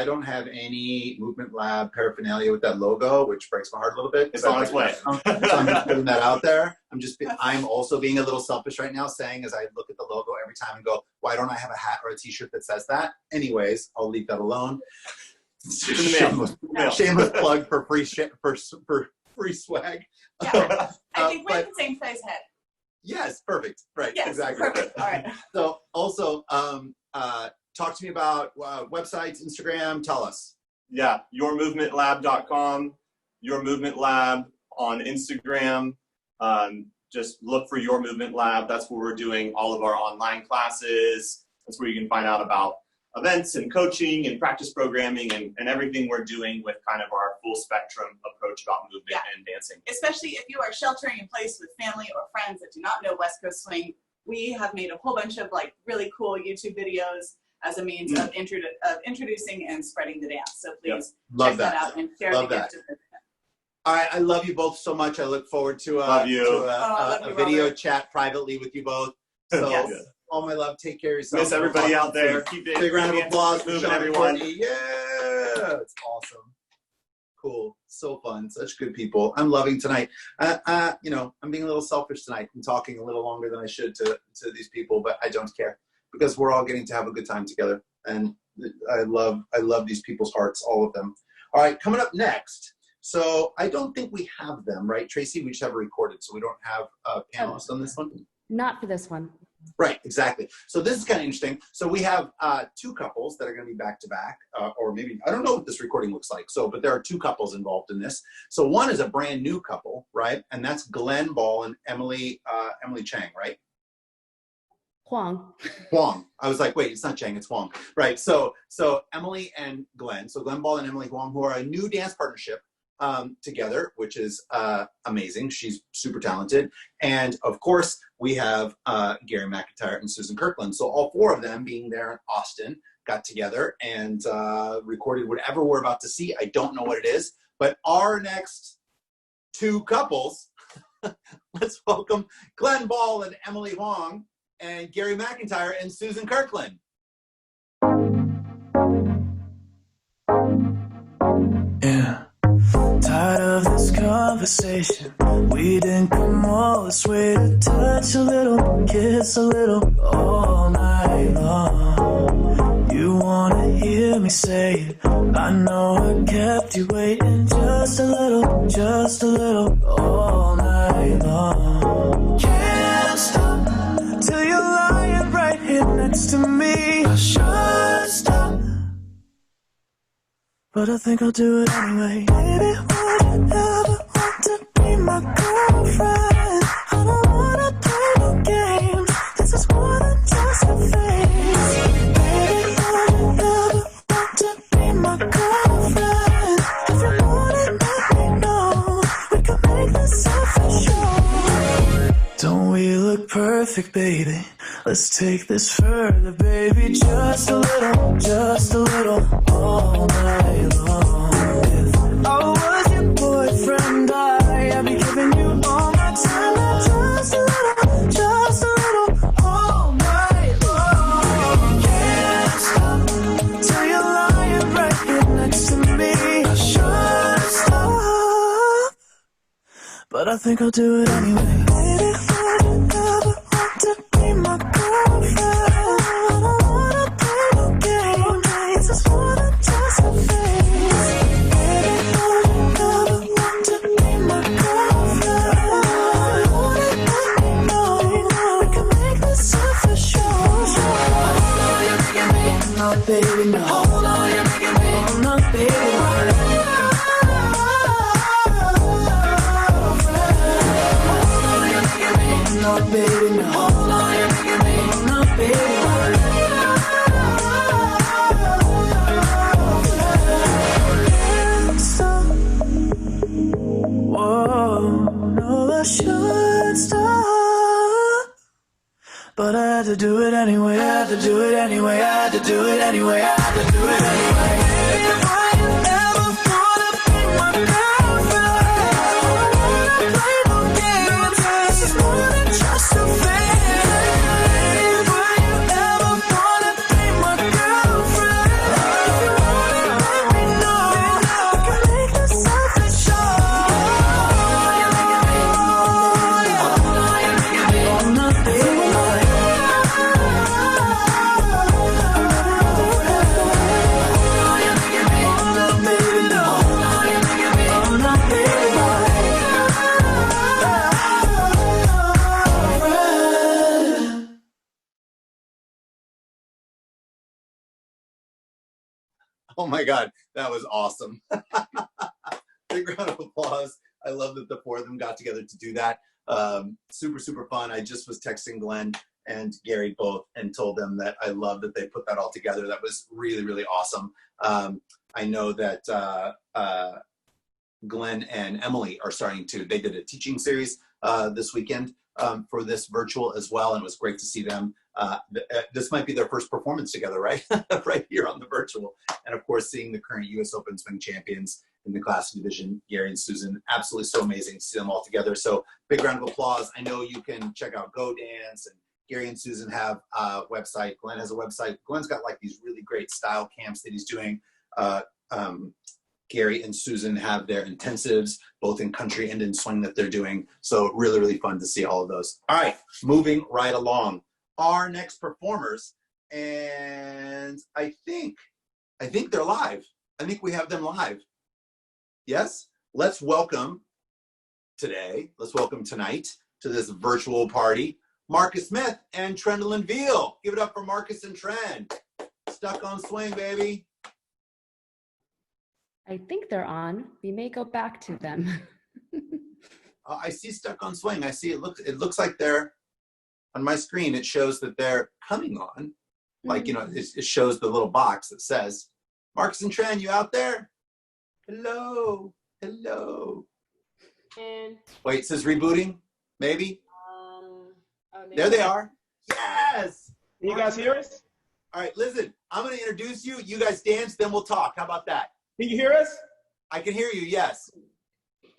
don't have any Movement Lab paraphernalia with that logo, which breaks my heart a little bit. It's on its way. So I'm just putting that out there. I'm also being a little selfish right now, saying as I look at the logo every time and go, why don't I have a hat or a T-shirt that says that? Anyways, I'll leave that alone. Shameless plug for free swag. Yeah, I think we're the same size head. Yes, perfect. Right, yes, exactly. Perfect. All right. So also, talk to me about websites, Instagram, tell us. Yeah, yourmovementlab.com, Your Movement Lab on Instagram. Just look for Your Movement Lab. That's where we're doing all of our online classes. That's where you can find out about events and coaching and practice programming and everything we're doing with kind of our full spectrum approach about movement and dancing. Especially if you are sheltering in place with family or friends that do not know West Coast Swing, we have made a whole bunch of like really cool YouTube videos as a means of introducing and spreading the dance. So please check that out and share the gift of it. All right, I love you both so much. I look forward to a video chat privately with you both. So all my love, take care of yourself. Miss everybody out there. Keep it. Big round of applause, moving, everyone. Yeah, it's awesome. Cool, so fun, such good people. I'm loving tonight. You know, I'm being a little selfish tonight. I'm talking a little longer than I should to these people, but I don't care because we're all getting to have a good time together, and I love these people's hearts, all of them. All right, coming up next. So I don't think we have them, right, Tracy? We just have it recorded, so we don't have panelists on this one. Not for this one. Right, exactly. So this is kind of interesting. So we have two couples that are going to be back to back, or maybe, I don't know what this recording looks like. So, but there are two couples involved in this. So one is a brand new couple, right? And that's Glenn Ball and Emily Chang, right? Huang. I was like, wait, it's not Chang, it's Huang. Right, so Emily and Glenn, so Glenn Ball and Emily Huang, who are a new dance partnership together, which is amazing. She's super talented. And of course, we have Gary McIntyre and Susan Kirklin. So all four of them being there in Austin got together and recorded whatever we're about to see. I don't know what it is, but our next two couples, let's welcome Glenn Ball and Emily Huang and Gary McIntyre and Susan Kirklin. Yeah. Tired of this cover conversation. We didn't come all this way to touch a little, kiss a little, all night long. You wanna hear me say it? I know I kept you waiting just a little, all night long. Can't stop till you're lying right here next to me. I should stop, but I think I'll do it anyway. Baby, would you ever want to be my girlfriend? I don't wanna play no games. This is more than just a phase. Baby, would you ever want to be my girlfriend? If you want it, let me know. We can make this official. Don't we look perfect, baby? Let's take this further, baby. Just a little, all night long. If I was your boyfriend, I'd be giving you all my time. Now just a little, all night long. Can't stop till you're lying right here next to me. I should stop, but I think I'll do it anyway. Baby, would you ever want to be my girlfriend? I don't wanna play no games. This is more than just a phase. Baby, would you ever want to be my girlfriend? I want it, let me know. We can make this official. Hold on, you're making me. No, baby, no. Hold on, you're making me. Oh, no, baby, no. No, baby, no. Hold on, you're making me. No, baby, whoa, no, I should stop, but I had to do it anyway. I had to do it anyway. I had to do it anyway. I had to do it anyway. If I ever wanna be my girlfriend, I don't wanna play no games. This is more than just a phase. Will you ever wanna be my girlfriend? If you want it, let me know. We can make this official. You're making me. You're making me. Oh, no, baby. Oh my God, that was awesome. Big round of applause. I love that the four of them got together to do that. Super, super fun. I just was texting Glenn and Gary both and told them that I love that they put that all together. That was really, really awesome. I know that Glenn and Emily are starting to, they did a teaching series this weekend for this virtual as well, and it was great to see them. This might be their first performance together, right? Right here on the virtual. And of course, seeing the current US Open Swing champions in the classic division, Gary and Susan, absolutely so amazing to see them all together. So big round of applause. I know you can check out Go Dance, and Gary and Susan have a website. Glenn has a website. Glenn's got like these really great style camps that he's doing. Gary and Susan have their intensives, both in country and in swing that they're doing. So really, really fun to see all of those. All right, moving right along. Our next performers, and I think they're live. I think we have them live. Yes? Let's welcome tonight to this virtual party, Markus Smith and Tren Veal. Give it up for Markus and Tren. Stuck on swing, baby. I think they're on. We may go back to them. I see stuck on swing. I see it looks like they're on my screen. It shows that they're coming on. Like, you know, it shows the little box that says, Markus and Tren, you out there? Hello. Hello. And wait, it says rebooting? Maybe? There they are. Yes. You guys hear us? All right, listen, I'm going to introduce you. You guys dance, then we'll talk. How about that? Can you hear us? I can hear you, yes.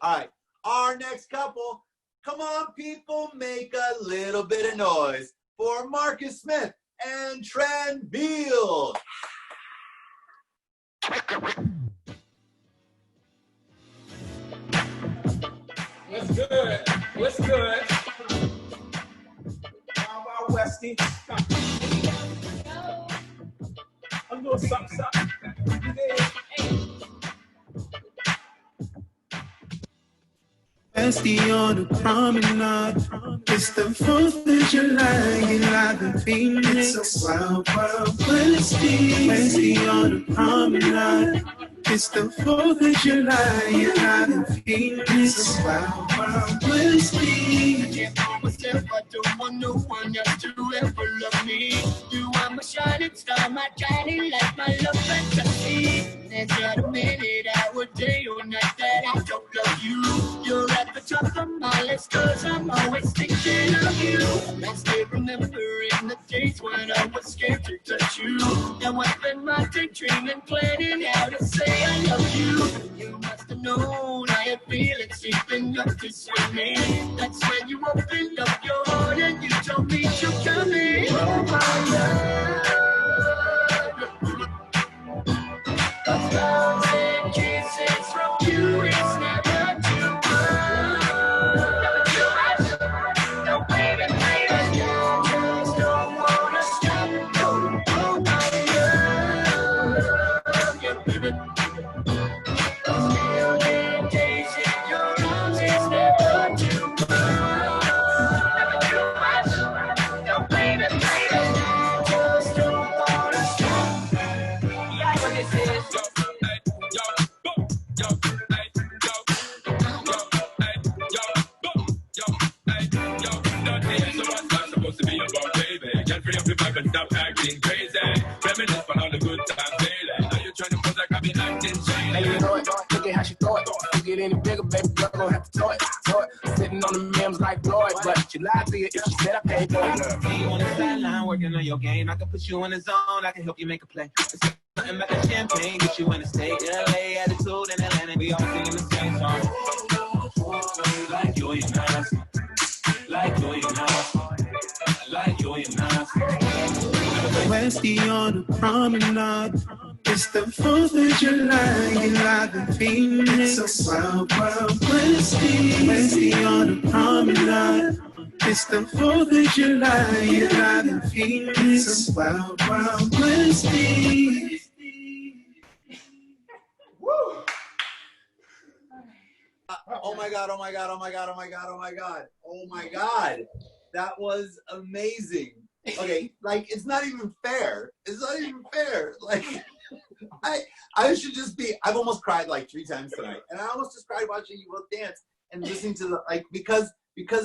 All right, our next couple, come on, people, make a little bit of noise for Markus Smith and Tren Veal. What's good? What's good? Wow, wow, Westie. A little something, something. Westie on the promenade. It's the 4th of July, you like the Phoenix. It's a wild, wild Westie. Westie on the promenade. It's the 4th of July, you like the Phoenix. It's a wild, wild Westie. I can't hold myself, I don't want no one else to ever love me. You are my shining star, my shining light, my love fantasy. There's not a minute, hour, day, or night that I don't love you. You're at the top of my list, cause I'm always thinking of you. I'm still remembering the days when I was scared to touch you. Now I spend my day dreaming, planning how to say I love you. You must have known I had feelings seeping up to me. That's when you opened up your heart and you told me to come in. Oh my love. 1,000 kisses from you is never too much. Never too much. No, baby, baby, I just don't wanna stop. Oh my love, yeah, baby. A million days in your arms is never too much. Never too much. No, baby, baby, I just don't wanna stop. Yeah, what this is. Stop acting crazy. Reminisce for all the good times daily. Now you're trying to pose like I've been acting shady. Hey, you know it. Look at how she throw it. You get any bigger, baby, girl, gon' have to tow it. Sitting on the memes like Floyd, but she lied to you if she said I paid for it. See you on the sideline working on your game. I can put you in the zone. I can help you make a play. It's nothing but the champagne. Get you in the state. LA attitude in Atlanta. We all singing the same song. Like you ain't nice. Like you ain't nice. Like you ain't nice. Westie on the promenade. It's the 4th of July, you like the Phoenix. So wild, wild Westie. Westie on the promenade. It's the 4th of July, you like the Phoenix. So wild, wild Westie. Woo! Oh my God, oh my God, oh my God, oh my God, oh my God. Oh my God. That was amazing. Okay, like, it's not even fair. It's not even fair. Like, I should just be, I've almost cried like 3 times tonight. And I almost just cried watching you both dance and listening to the, like, because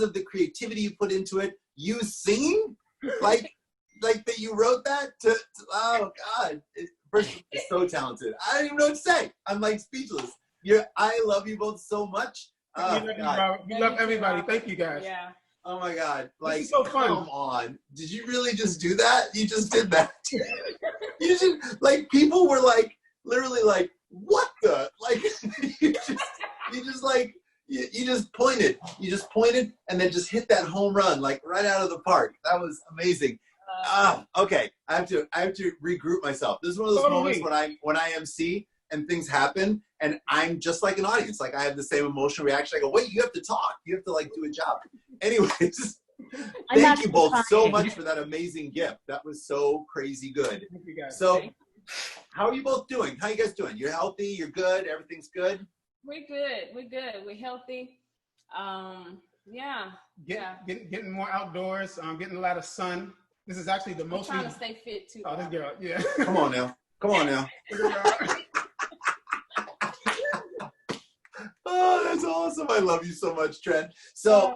of the creativity you put into it, you singing, like that you wrote that to oh God. First, it's so talented. I don't even know what to say. I'm like speechless. I love you both so much. We love everybody. Thank you guys. Yeah. Oh my God! Like, so fun. Come on! Did you really just do that? You just did that. You just, like, people were like, literally like, what the? Like, you just pointed. You just pointed and then just hit that home run, like, right out of the park. That was amazing. Okay, I have to regroup myself. This is one of those moments when I MC and things happen, and I'm just like an audience. Like, I have the same emotional reaction. I go, wait, you have to talk. You have to, like, do a job. Anyways, thank you both so much for that amazing gift. That was so crazy good. Thank you guys. So, how are you both doing? How are you guys doing? You're healthy? You're good? Everything's good? We're good. We're good. We're healthy. Yeah. Getting more outdoors. Getting a lot of sun. This is actually the most. I'm trying to stay fit too. Oh, this girl, yeah. Come on now. Come on now. Oh, that's awesome. I love you so much, Tren. So,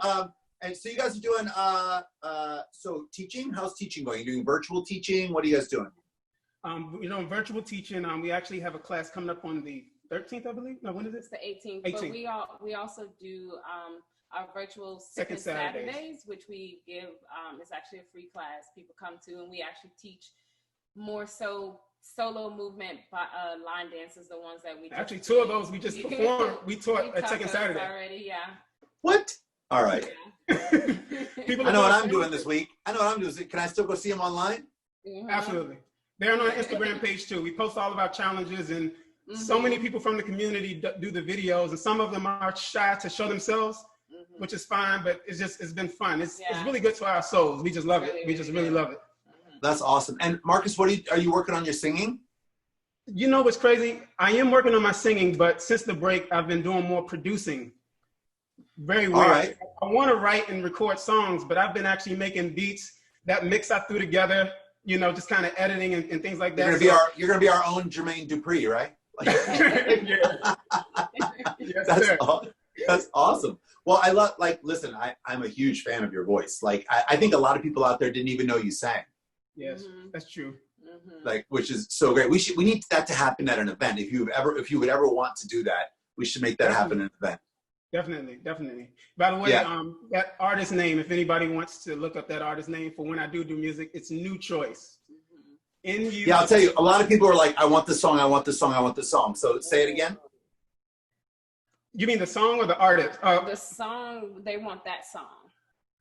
and so you guys are doing, so teaching? How's teaching going? You're doing virtual teaching? What are you guys doing? Virtual teaching, we actually have a class coming up on the 13th, I believe. No, when is it? It's the 18th. 18th. But we also do our virtual second Saturdays, which we give. It's actually a free class people come to, and we actually teach more so solo movement line dances, the ones that we actually 2 of those we just performed. We taught at second Saturday already. Yeah. What? All right. People I know what I'm doing this week. Can I still go see them online? Mm-hmm. Absolutely. They're on our Instagram page too. We post all of our challenges, and so many people from the community do the videos, and some of them are shy to show themselves. which is fine, but it's been fun. It's really good to our souls. We just love it. We just really love it. That's awesome. And Markus, are you working on your singing? You know what's crazy? I am working on my singing, but since the break, I've been doing more producing. Very weird. Right. I want to write and record songs, but I've been actually making beats. That mix I threw together, you know, just kind of editing and things like that. You're gonna be our own Jermaine Dupri, right? That's awesome. Well, I love, listen, I'm a huge fan of your voice. I think a lot of people out there didn't even know you sang. Yes, that's true. Which is so great. We need that to happen at an event. If you would ever want to do that, we should make that happen at an event. Definitely. By the way, that artist name, if anybody wants to look up that artist name for when I do music, it's New Choice. Yeah, I'll tell you, a lot of people are like, I want this song, I want this song, I want this song. So say it again. You mean the song or the artist? The song, they want that song.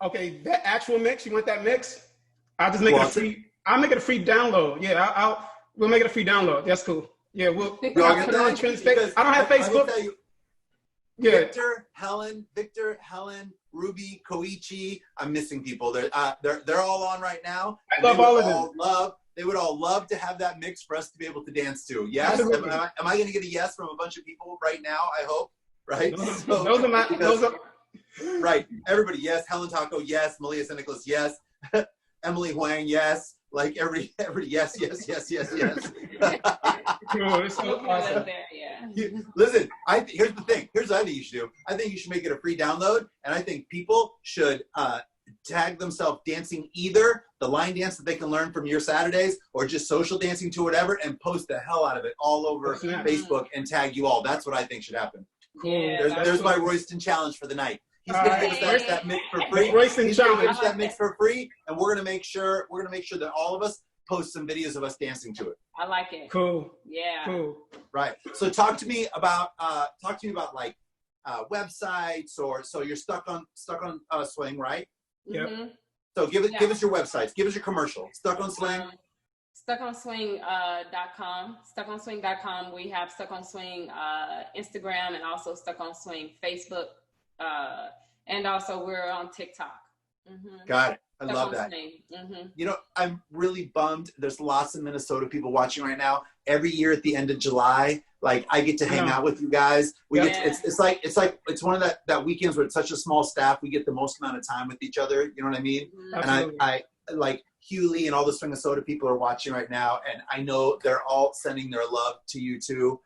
Okay, that actual mix, you want that mix? I'll just make it a free, I'll make it a free download. Yeah, we'll make it a free download. That's cool. Yeah, we'll put it on Tren's Facebook. I don't have Facebook. Victor, Helen, Ruby, Koichi. I'm missing people. They're all on right now. I love all of them. They would all love to have that mix for us to be able to dance to. Yes? Am I going to get a yes from a bunch of people right now? I hope. Right? Right. Everybody, yes. Helen Taco, yes. Malia St. Nicholas, yes. Emily Huang, yes. Everybody, yes. Cool. It's so awesome. Listen, here's the thing. Here's what I think you should do. I think you should make it a free download, and I think people should tag themselves dancing either the line dance that they can learn from your Saturdays or just social dancing to whatever, and post the hell out of it all over Facebook and tag you all. That's what I think should happen. Cool. There's my Royston challenge for the night. He's going to give us that mix for free. Royston challenge. That mix for free, and we're going to make sure that all of us post some videos of us dancing to it. I like it. Cool. Yeah. Cool. Right. So talk to me about websites, or so you're stuck on Swing, right? Yep. Mm-hmm. So give us your websites. Give us your commercial. Stuck on Swing. StuckOnSwing.com. StuckOnSwing.com. We have Stuck on Swing Instagram, and also Stuck on Swing Facebook, and also we're on TikTok. Mm-hmm. Got it. I love that. Mm-hmm. You know, I'm really bummed. There's lots of Minnesota people watching right now. Every year at the end of July, I get to hang out with you guys. It's one of that weekends where it's such a small staff. We get the most amount of time with each other. You know what I mean? Mm-hmm. And I like Hughie and all the Minnesota people are watching right now, and I know they're all sending their love to you too.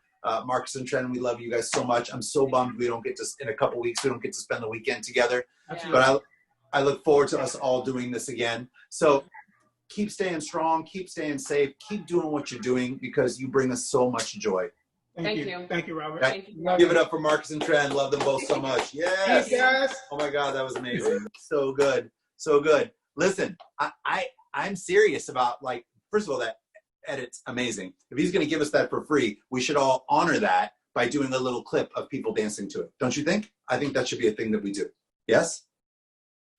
Markus and Tren, we love you guys so much. I'm so bummed we don't get to, in a couple weeks, we don't get to spend the weekend together. Absolutely. But I look forward to us all doing this again. So keep staying strong, keep staying safe, keep doing what you're doing, because you bring us so much joy. Thank you. Thank you, Robert. Right. Give it up for Markus and Tren. Love them both so much. Yes. Thanks, guys. Oh my God, that was amazing. So good. So good. Listen, I'm serious about, first of all, that edit's amazing. If he's going to give us that for free, we should all honor that by doing a little clip of people dancing to it. Don't you think? I think that should be a thing that we do. Yes?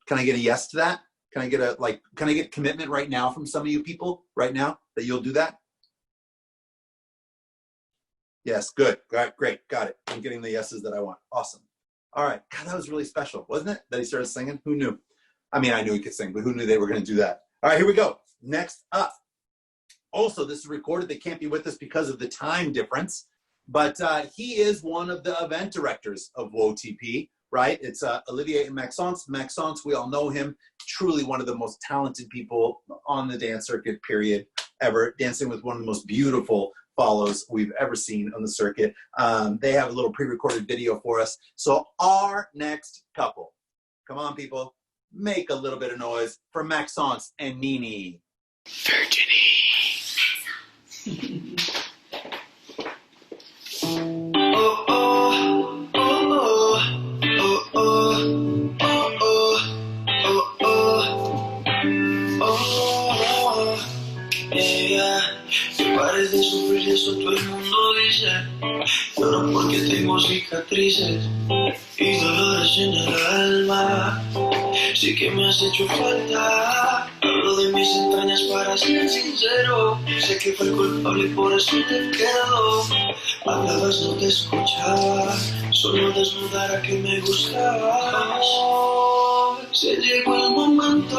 Can I get a yes to that? Can I get commitment right now from some of you people right now that you'll do that? Yes, good. Great. Got it. I'm getting the yeses that I want. Awesome. All right. God, that was really special, wasn't it? That he started singing? Who knew? I mean, I knew he could sing, but who knew they were going to do that? All right, here we go. Next up. Also, this is recorded. They can't be with us because of the time difference, but he is one of the event directors of WOTP, right? It's Olivier and Maxence. Maxence, we all know him. Truly one of the most talented people on the dance circuit, period, ever. Dancing with one of the most beautiful follows we've ever seen on the circuit. They have a little pre-recorded video for us. So our next couple, come on, people, make a little bit of noise for Maxence and Nini. Virginie. De sufrir, eso todo el mundo dice. Lloro porque tengo cicatrices y dolores en el alma. Sí que me has hecho falta. Hablo de mis entrañas para ser sincero. Sé que fui culpable y por eso te quedo. Hablabas, no te escuchaba, solo desnudara que me gustabas. Se llegó el momento,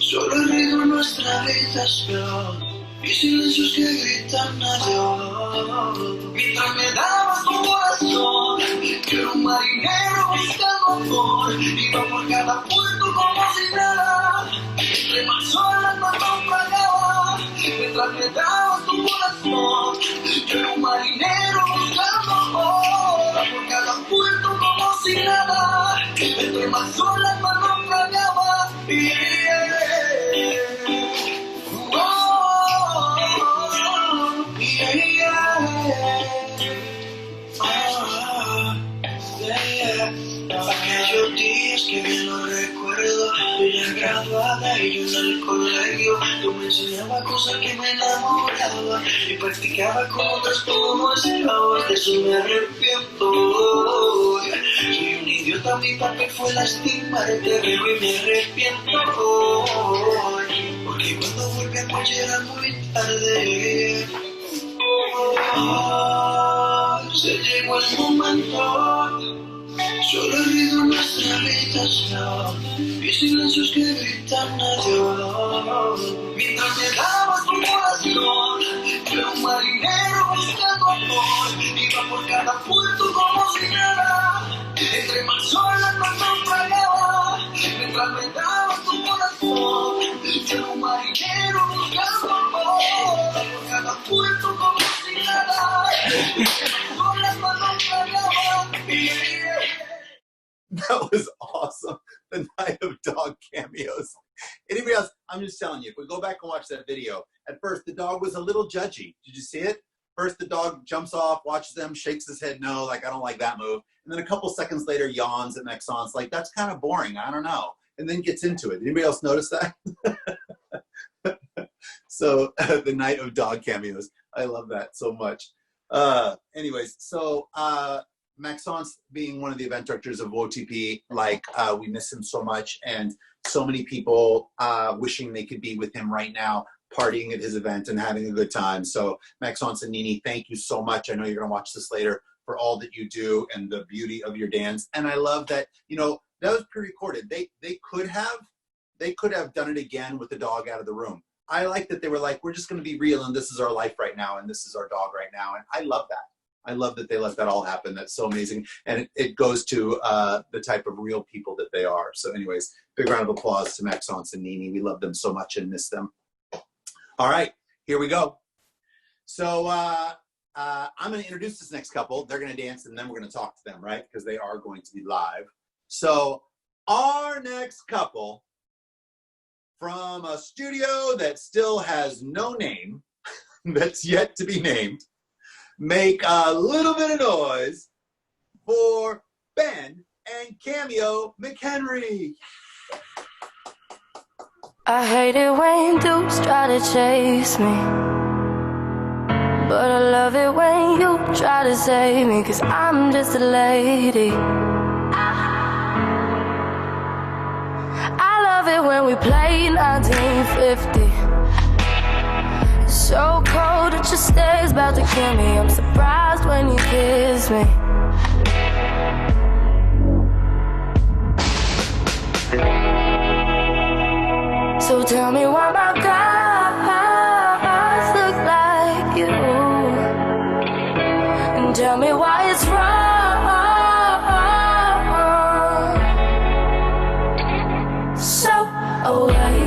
solo el ruido en nuestra habitación y silencios que gritan adiós. Mientras me dabas tu corazón, yo era un marinero buscando amor, iba por cada puerto como si nada, entre más olas más naufragaba. Mientras me dabas tu corazón, yo era un marinero buscando amor, iba por cada puerto como si nada, entre más olas más naufragaba. Aquellos días que bien lo recuerdo, tú ya graduada y yo en el colegio, tú me enseñabas cosas que me enamoraban y practicaba con otras como estabas, de eso me arrepiento. Soy un idiota, mi papel fue lastimarte, pero y me arrepiento. Porque cuando volvemos ya era muy tarde. Se llegó el momento, solo el ruido en nuestra habitación y silencios que gritan adiós. Mientras me dabas tu corazón, yo era un marinero buscando amor, iba por cada puerto como si nada, entre más olas más naufragaba. Mientras me dabas tu corazón, yo era un marinero buscando amor, iba por cada puerto como si nada, entre más olas más naufragaba. That was awesome. The Night of Dog cameos. Anybody else? I'm just telling you, if we go back and watch that video, at first the dog was a little judgy. Did you see it? First the dog jumps off, watches them, shakes his head no, like I don't like that move. And then a couple seconds later yawns at Maxence, like that's kind of boring, I don't know. And then gets into it. Anybody else notice that? So the Night of Dog cameos. I love that so much. Anyways, so Maxence being one of the event directors of WOTP, like we miss him so much, and so many people wishing they could be with him right now, partying at his event and having a good time. So Maxence and Nini, thank you so much. I know you're gonna watch this later, for all that you do and the beauty of your dance. And I love that, you know, that was pre-recorded. They could have done it again with the dog out of the room. I like that they were like, we're just gonna be real and this is our life right now and this is our dog right now. And I love that. I love that they let that all happen. That's so amazing. And it goes to the type of real people that they are. So anyways, big round of applause to Maxence and Nini. We love them so much and miss them. All right, here we go. So I'm going to introduce this next couple. They're going to dance and then we're going to talk to them, right? Because they are going to be live. So our next couple from a studio that still has no name, that's yet to be named, make a little bit of noise for Ben and Cameo McHenry. I hate it when dudes try to chase me, but I love it when you try to save me, 'cause I'm just a lady. I love it when we play 1950. So cold that your stare's about to kill me. I'm surprised when you kiss me. So tell me why my guys look like you, and tell me why it's wrong. So away.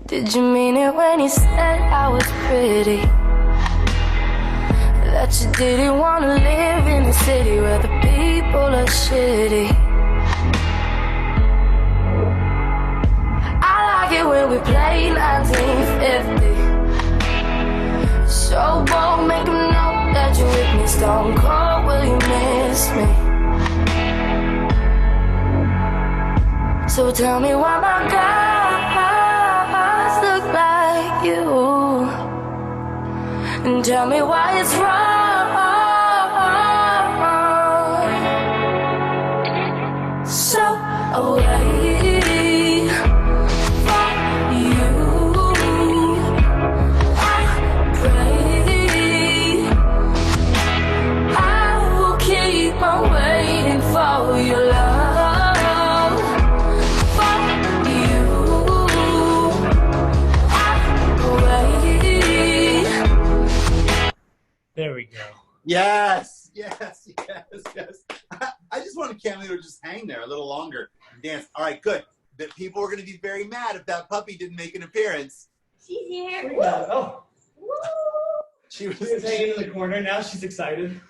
Did you mean it when you said I was pretty? That you didn't want to live in a city where the people are shitty? I like it when we play 1950. So bold, make them know that you're with me. Stone cold, will you miss me? tell me why my guys look like you, and tell me why it's wrong. So away from you, I pray I will keep on waiting for your love. For you, I wait. There we go. Yes, yes, yes, yes. I just want a Cameo to just hang there a little longer and dance. All right, good. The people are going to be very mad if that puppy didn't make an appearance. She's here. Oh. She was hanging in the corner. Now she's excited.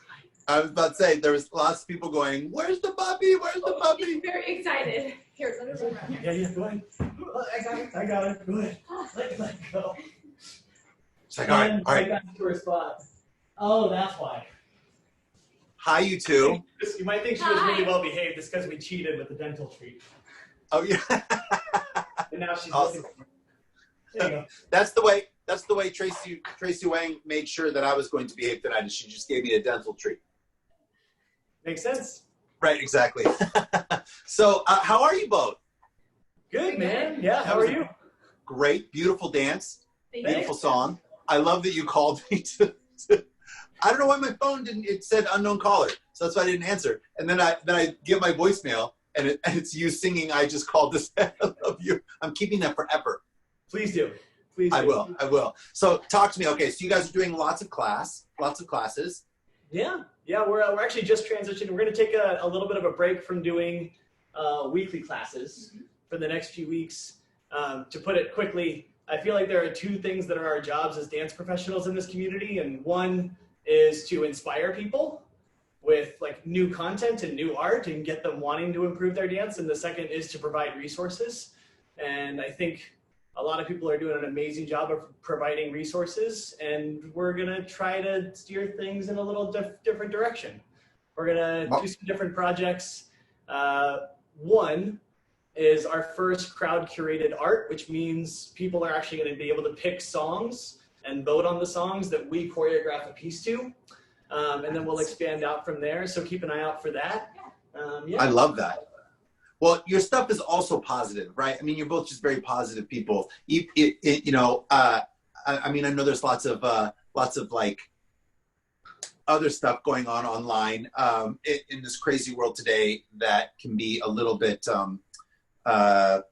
I was about to say, there was lots of people going, where's the puppy? Where's the puppy? She's very excited. Here, let me run around here. Yeah, go ahead. I got it. Go ahead. Let go. It's like, all right. I got to her spot. Oh, that's why. Hi, you two. You might think she was really well behaved just because we cheated with the dental treat. Oh, yeah. And now she's awesome. There you go. That's the way Tracy Huang made sure that I was going to behave tonight. She just gave me a dental treat. Makes sense. Right, exactly. So, how are you both? Good, man. Yeah, how are you? Great, beautiful dance, beautiful Thanks. Song. I love that you called me to I don't know why my phone didn't. It said unknown caller, so that's why I didn't answer. And then I get my voicemail, and it's you singing. I just called to say I love you. I'm keeping that forever. Please do. Please. I will. So talk to me. Okay, so you guys are doing lots of classes. Yeah. We're actually just transitioning. We're going to take a little bit of a break from doing weekly classes for the next few weeks. To put it quickly, I feel like there are two things that are our jobs as dance professionals in this community, and one is to inspire people with like new content and new art and get them wanting to improve their dance. And the second is to provide resources. And I think a lot of people are doing an amazing job of providing resources, and we're gonna try to steer things in a little different direction. We're gonna do some different projects. One is our first crowd curated art, which means people are actually gonna be able to pick songs and vote on the songs that we choreograph a piece to. And then we'll expand out from there. So keep an eye out for that. I love that. Well, your stuff is also positive, right? I mean, you're both just very positive people. I mean, I know there's lots of like other stuff going on online in this crazy world today that can be a little bit, how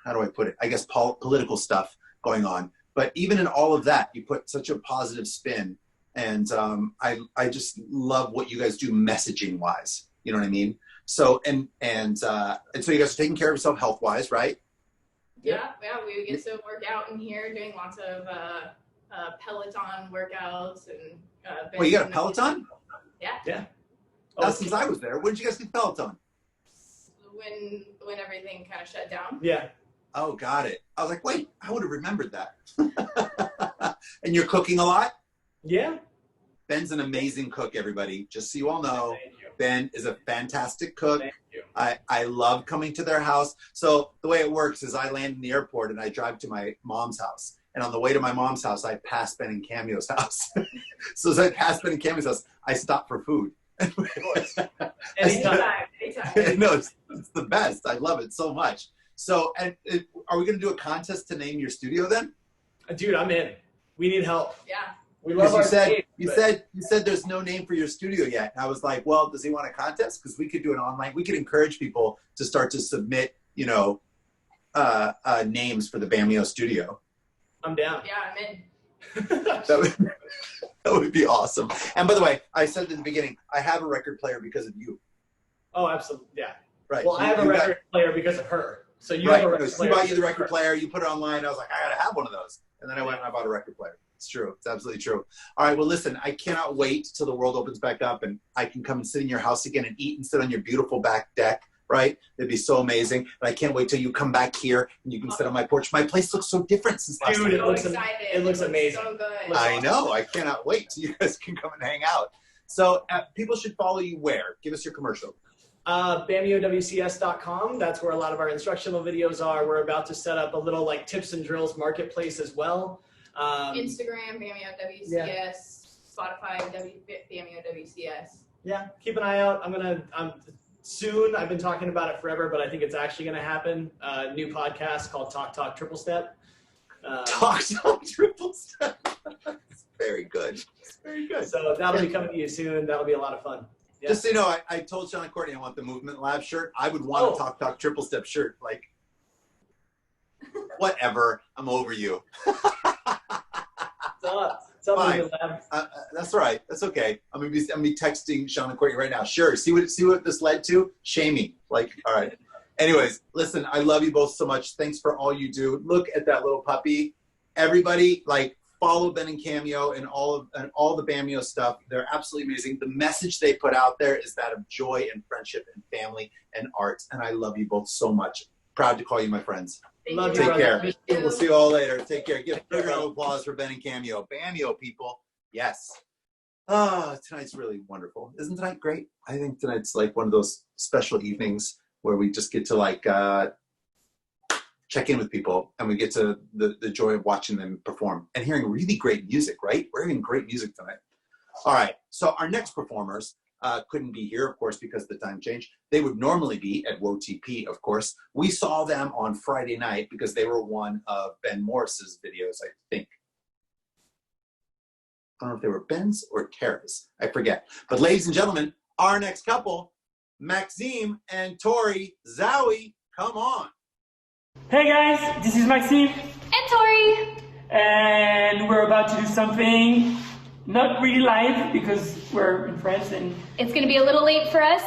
do I put it? I guess political stuff going on. But even in all of that, you put such a positive spin. And I just love what you guys do messaging wise. You know what I mean? So, and so you guys are taking care of yourself health wise, right? Yeah, we get to work out in here, doing lots of Peloton workouts and. Well, you got a Peloton? Yeah. Not since I was there. When did you guys get Peloton? When everything kind of shut down. Yeah. Oh, got it. I was like, wait, I would have remembered that. And you're cooking a lot? Yeah. Ben's an amazing cook, everybody. Just so you all know, Ben is a fantastic cook. I love coming to their house. So the way it works is I land in the airport and I drive to my mom's house. And on the way to my mom's house, I pass Ben and Cameo's house. So as I pass Ben and Cameo's house, I stop for food. Anytime. No, it's the best. I love it so much. So, are we going to do a contest to name your studio then? Dude, I'm in. We need help. Yeah. We love our stage, you said there's no name for your studio yet. And I was like, well, does he want a contest? Because we could do an online. We could encourage people to start to submit, names for the Cameo studio. I'm down. Yeah, I'm in. That would be awesome. And by the way, I said at the beginning, I have a record player because of you. Oh, absolutely. Yeah. Right. Well, I have a record player because of her. So you have a record player. She bought you the record player. You put it online. I was like, I got to have one of those. And then I went and I bought a record player. It's true. It's absolutely true. All right. Well, listen, I cannot wait till the world opens back up and I can come and sit in your house again and eat and sit on your beautiful back deck. Right? It'd be so amazing. And I can't wait till you come back here and you can sit on my porch. My place looks so different since last time. Dude, it looks amazing. So good. I know. I cannot wait till you guys can come and hang out. So people should follow you where? Give us your commercial. BameoWCS.com. That's where a lot of our instructional videos are. We're about to set up a little like tips and drills marketplace as well. Instagram, BameoWCS, Spotify, BameoWCS. Yeah, keep an eye out. I'm soon. I've been talking about it forever, but I think it's actually going to happen. New podcast called Talk Triple Step. Talk Triple Step. Very good. Very good. So that'll be coming to you soon. That'll be a lot of fun. Yeah. Just so you know, I told Sean and Courtney I want the Movement Lab shirt. I would want a Talk Triple Step shirt. Like, whatever. I'm over you. Fine. That's all right. That's okay. I'm gonna be texting Sean and Courtney right now. Sure. See what this led to? Shame me. Like, all right. Anyways, listen, I love you both so much. Thanks for all you do. Look at that little puppy. Everybody, like, follow Ben and Cameo and all the Bameo stuff. They're absolutely amazing. The message they put out there is that of joy and friendship and family and art. And I love you both so much. Proud to call you my friends. Love you. Take care. We'll see you all later. Take care. Give a round of applause for Ben and Cameo. Bameo people. Yes. Tonight's really wonderful. Isn't tonight great? I think tonight's like one of those special evenings where we just get to like check in with people, and we get to the joy of watching them perform and hearing really great music, right? We're hearing great music tonight. All right, so our next performers couldn't be here, of course, because of the time change. They would normally be at WOTP, of course. We saw them on Friday night because they were one of Ben Morris's videos, I think. I don't know if they were Ben's or Tara's, I forget. But ladies and gentlemen, our next couple, Maxime and Torri, Zzaoui, come on. Hey guys, this is Maxime and Torri, and we're about to do something not really live because we're in France and it's going to be a little late for us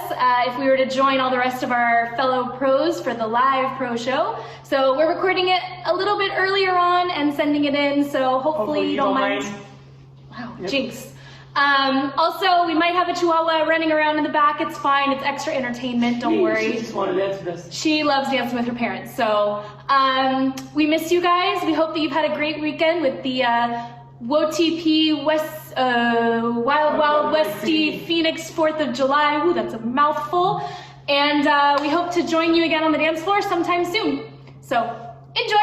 if we were to join all the rest of our fellow pros for the live pro show. So we're recording it a little bit earlier on and sending it in, so hopefully you don't mind. Wow, yep. Jinx. Also, we might have a chihuahua running around in the back. It's fine. It's extra entertainment. Don't worry. She just wanted to dance with us. She loves dancing with her parents. So we miss you guys. We hope that you've had a great weekend with the WOTP Wild Wild Westie Phoenix 4th of July. Ooh, that's a mouthful. And we hope to join you again on the dance floor sometime soon. So enjoy.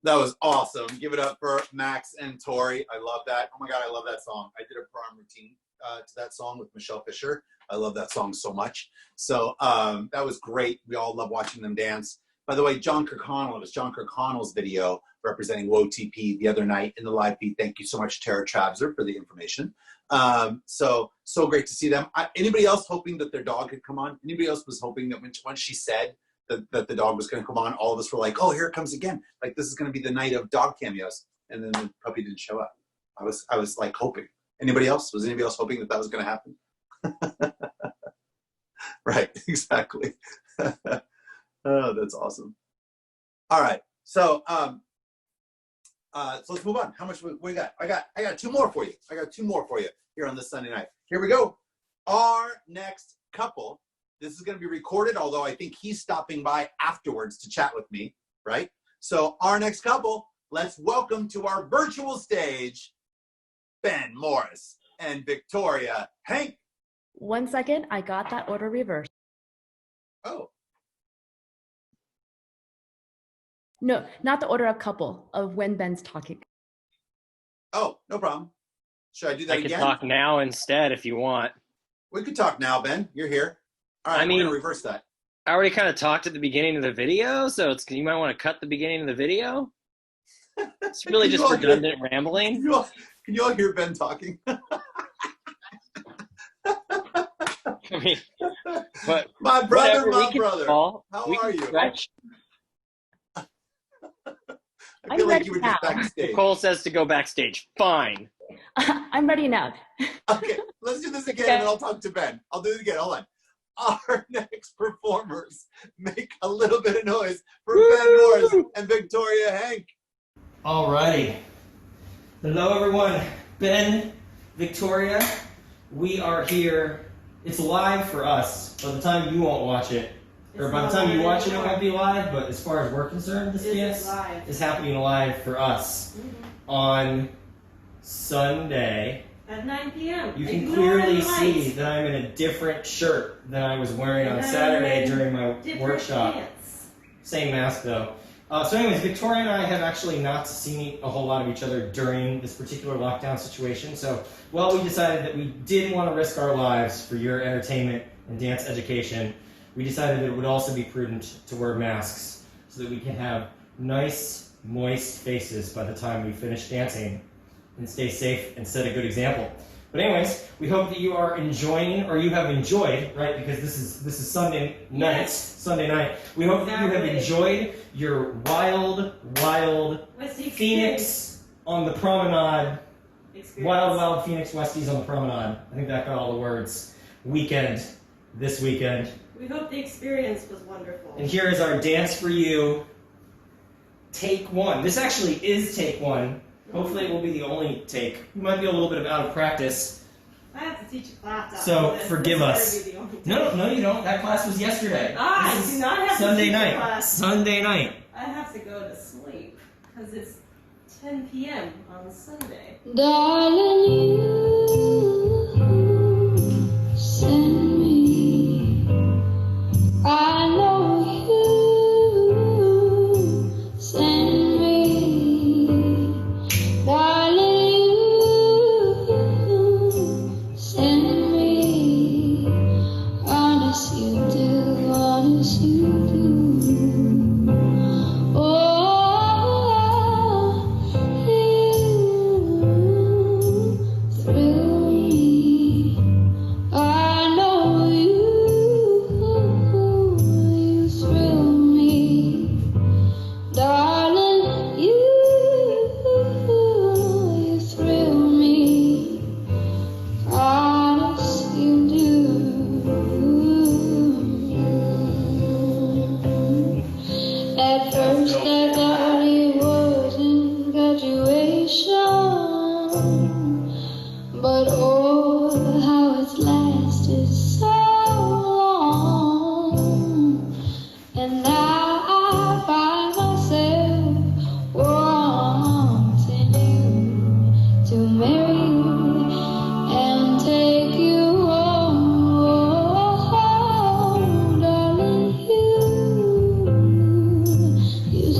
That was awesome. Give it up for Max and Torri. I love that. Oh my God, I love that song. I did a prom routine to that song with Michelle Fisher. I love that song so much. So that was great. We all love watching them dance. By the way, John Kirkconnell, it was John Kirkconnell's video representing WOTP the other night in the live feed. Thank you so much, Tara Trabzer, for the information. So great to see them. Anybody else hoping that their dog could come on? Anybody else was hoping that once she said that the dog was going to come on, all of us were like, oh, here it comes again. Like, this is going to be the night of dog cameos. And then the puppy didn't show up. I was like hoping. Anybody else? Was anybody else hoping that was going to happen? Right, exactly. Oh, that's awesome. All right, so let's move on. How much we got? I got two more for you. I got two more for you here on this Sunday night. Here we go. Our next couple. This is going to be recorded, although I think he's stopping by afterwards to chat with me, right? So our next couple, let's welcome to our virtual stage, Ben Morris and Victoria Henk. 1 second, I got that order reversed. Oh. No, not the order of couple, of when Ben's talking. Oh, no problem. Should I do that again? I can talk now instead if you want. We could talk now, Ben. You're here. All right, we're going to reverse that. I already kind of talked at the beginning of the video, so you might want to cut the beginning of the video. It's really just redundant rambling. Can you all hear Ben talking? I mean, but my brother, Paul, how are you? Stretch. I feel like you were just backstage. Nicole says to go backstage. Fine. I'm ready now. Okay, let's do this again, and then I'll talk to Ben. I'll do it again. Hold on. Our next performers, make a little bit of noise for Ben Morris and Victoria Henk. Alrighty. Hello, everyone. Ben, Victoria, we are here. It's live for us. By the time you won't watch it, or by the time you watch it, it won't be live, but as far as we're concerned, this dance is happening live for us on Sunday. At 9 p.m. You can clearly see that I'm in a different shirt than I was wearing on Saturday during my workshop. Pants. Same mask though. So anyways, Victoria and I have actually not seen a whole lot of each other during this particular lockdown situation. So while we decided that we did want to risk our lives for your entertainment and dance education, we decided that it would also be prudent to wear masks so that we can have nice, moist faces by the time we finish dancing and stay safe and set a good example. But anyways, we hope that you are enjoying, or you have enjoyed, right? Because this is Sunday night. Yes. Sunday night. We hope that you have enjoyed your wild Phoenix on the promenade. Wild Phoenix Westies on the promenade. I think that got all the words. This weekend. We hope the experience was wonderful. And here is our dance for you. Take one. This actually is take one. Hopefully it will be the only take. We might be a little bit out of practice. I have to teach a class. So forgive us. No, you don't. That class was yesterday. I do not have Sunday to teach night. a class. Sunday night. I have to go to sleep because it's 10 p.m. on Sunday. Darling, you send me. I know you send me. Darling, you send me. Honest you do, honest you do. You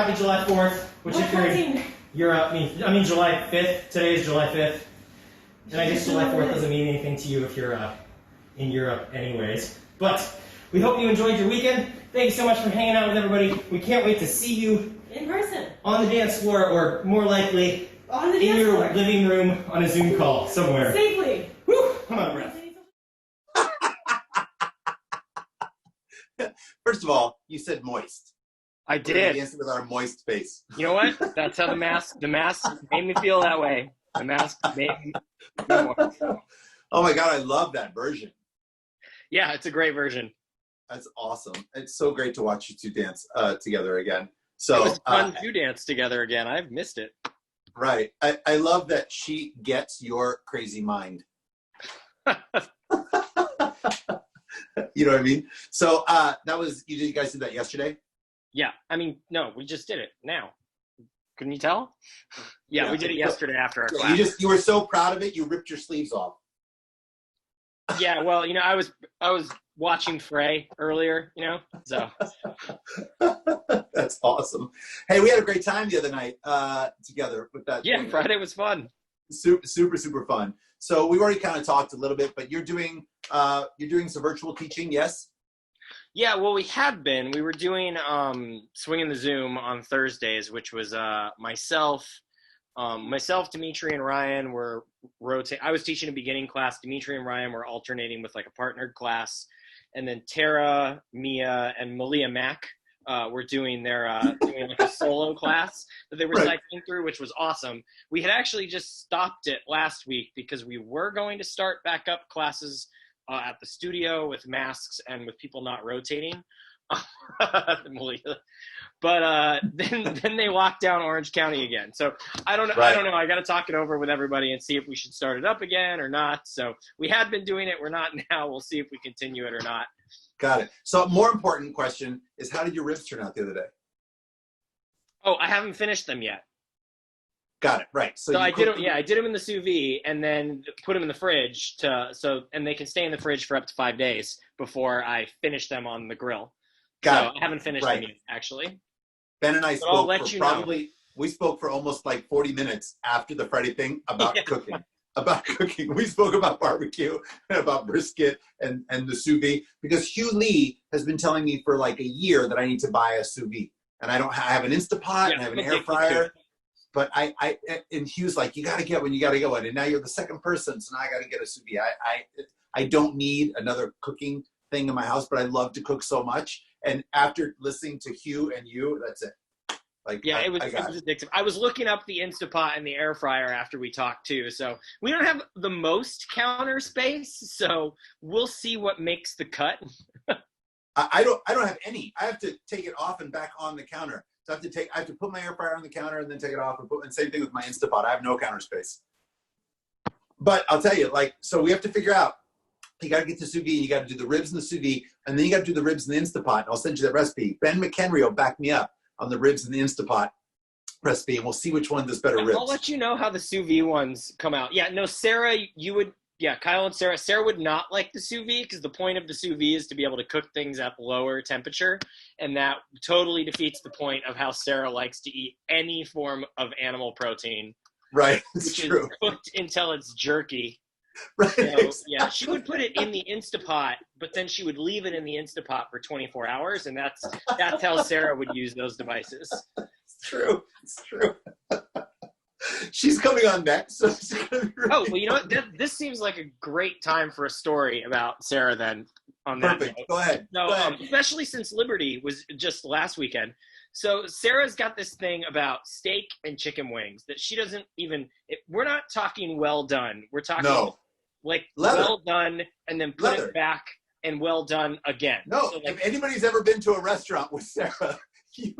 happy July 4th, which if you're in Europe, I mean July 5th. Today is July 5th. And I guess July 4th doesn't mean anything to you if you're in Europe anyways. But we hope you enjoyed your weekend. Thank you so much for hanging out with everybody. We can't wait to see you In person. on the dance floor, or more likely, On the in dance your floor. living room on a Zoom call somewhere. Safely. Woo! Come on, breath. First of all, you said moist. I did. Dancing with our moist face. You know what? That's how the mask made me feel that way. The mask made me feel moist. Oh my God, I love that version. Yeah, it's a great version. That's awesome. It's so great to watch you two dance together again. So it was fun to dance together again. I've missed it. Right. I love that she gets your crazy mind. You know what I mean? So that was, you guys did that yesterday? Yeah. I mean, no, we just did it now. Couldn't you tell? Yeah, we did it yesterday after our class. You were so proud of it, you ripped your sleeves off. Yeah, well, you know, I was watching Frey earlier, you know, so. That's awesome. Hey, we had a great time the other night together with that. Yeah, Friday was fun. Super fun. So we've already kind of talked a little bit, but you're doing some virtual teaching, yes? Yeah, well, we had been. We were doing Swinging the Zoom on Thursdays, which was myself, Dimitri, and Ryan were rotating. I was teaching a beginning class. Dimitri and Ryan were alternating with like a partnered class. And then Tara, Mia, and Malia Mack were doing their doing like a solo class that they were cycling through, which was awesome. We had actually just stopped it last week because we were going to start back up classes at the studio with masks and with people not rotating. But then they locked down Orange County again. So I don't know. I don't know. I got to talk it over with everybody and see if we should start it up again or not. So we had been doing it. We're not now. We'll see if we continue it or not. Got it. So a more important question is, how did your ribs turn out the other day? Oh, I haven't finished them yet. Got it. Right. So I did them. Yeah, I did them in the sous vide and then put them in the fridge and they can stay in the fridge for up to 5 days before I finish them on the grill. I haven't finished them yet, actually. Ben and I spoke we spoke for almost like 40 minutes after the Friday thing about cooking. About cooking. We spoke about barbecue and about brisket and the sous vide, because Hugh Lee has been telling me for like a year that I need to buy a sous vide. And I have an Instapot and I have an air fryer. But and Hugh's like, you got to get one, And now you're the second person, so now I got to get a sous vide. I don't need another cooking thing in my house, but I love to cook so much. And after listening to Hugh and you, that's it. Like, yeah, it was addictive. I was looking up the Instapot and the air fryer after we talked too. So we don't have the most counter space, so we'll see what makes the cut. I don't have any. I have to take it off and back on the counter. So I have to put my air fryer on the counter and then take it off and same thing with my Instapot. I have no counter space. But I'll tell you, so we have to figure out, you got to get the sous vide, you got to do the ribs in the sous vide, and then you got to do the ribs in the Instapot. And I'll send you that recipe. Ben McHenry will back me up on the ribs in the Instapot recipe, and we'll see which one does better ribs. I'll let you know how the sous vide ones come out. Yeah, no, Sarah, Kyle and Sarah would not like the sous vide because the point of the sous vide is to be able to cook things at lower temperature, and that totally defeats the point of how Sarah likes to eat any form of animal protein. Right, which true. Is cooked until it's jerky. Right. So, yeah, she would put it in the Instapot, but then she would leave it in the Instapot for 24 hours, and that's how Sarah would use those devices. It's true. She's coming on next. So Oh, well, you know what? This seems like a great time for a story about Sarah then. On that Perfect. Note. Go ahead. No, Go ahead. Especially since Liberty was just last weekend. So Sarah's got this thing about steak and chicken wings that she doesn't even. We're not talking well done. We're talking leather. Well done and then put it back and well done again. No, so if anybody's ever been to a restaurant with Sarah, you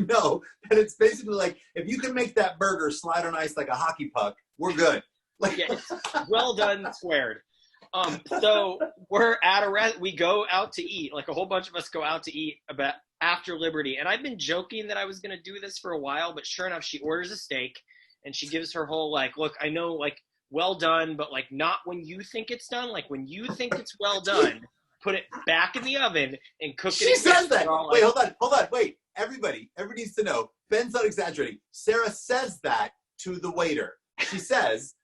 know that it's basically like, if you can make that burger slide on ice like a hockey puck, we're good. It's well done squared. So we're at we go out to eat, like a whole bunch of us go out to eat about after Liberty. And I've been joking that I was going to do this for a while, but sure enough, she orders a steak and she gives her whole, look, I know, well done, but not when you think it's done. Like when you think it's well done, put it back in the oven, and cook it. She says that. Wait, like, hold on. Wait, everybody needs to know. Ben's not exaggerating. Sarah says that to the waiter. She says,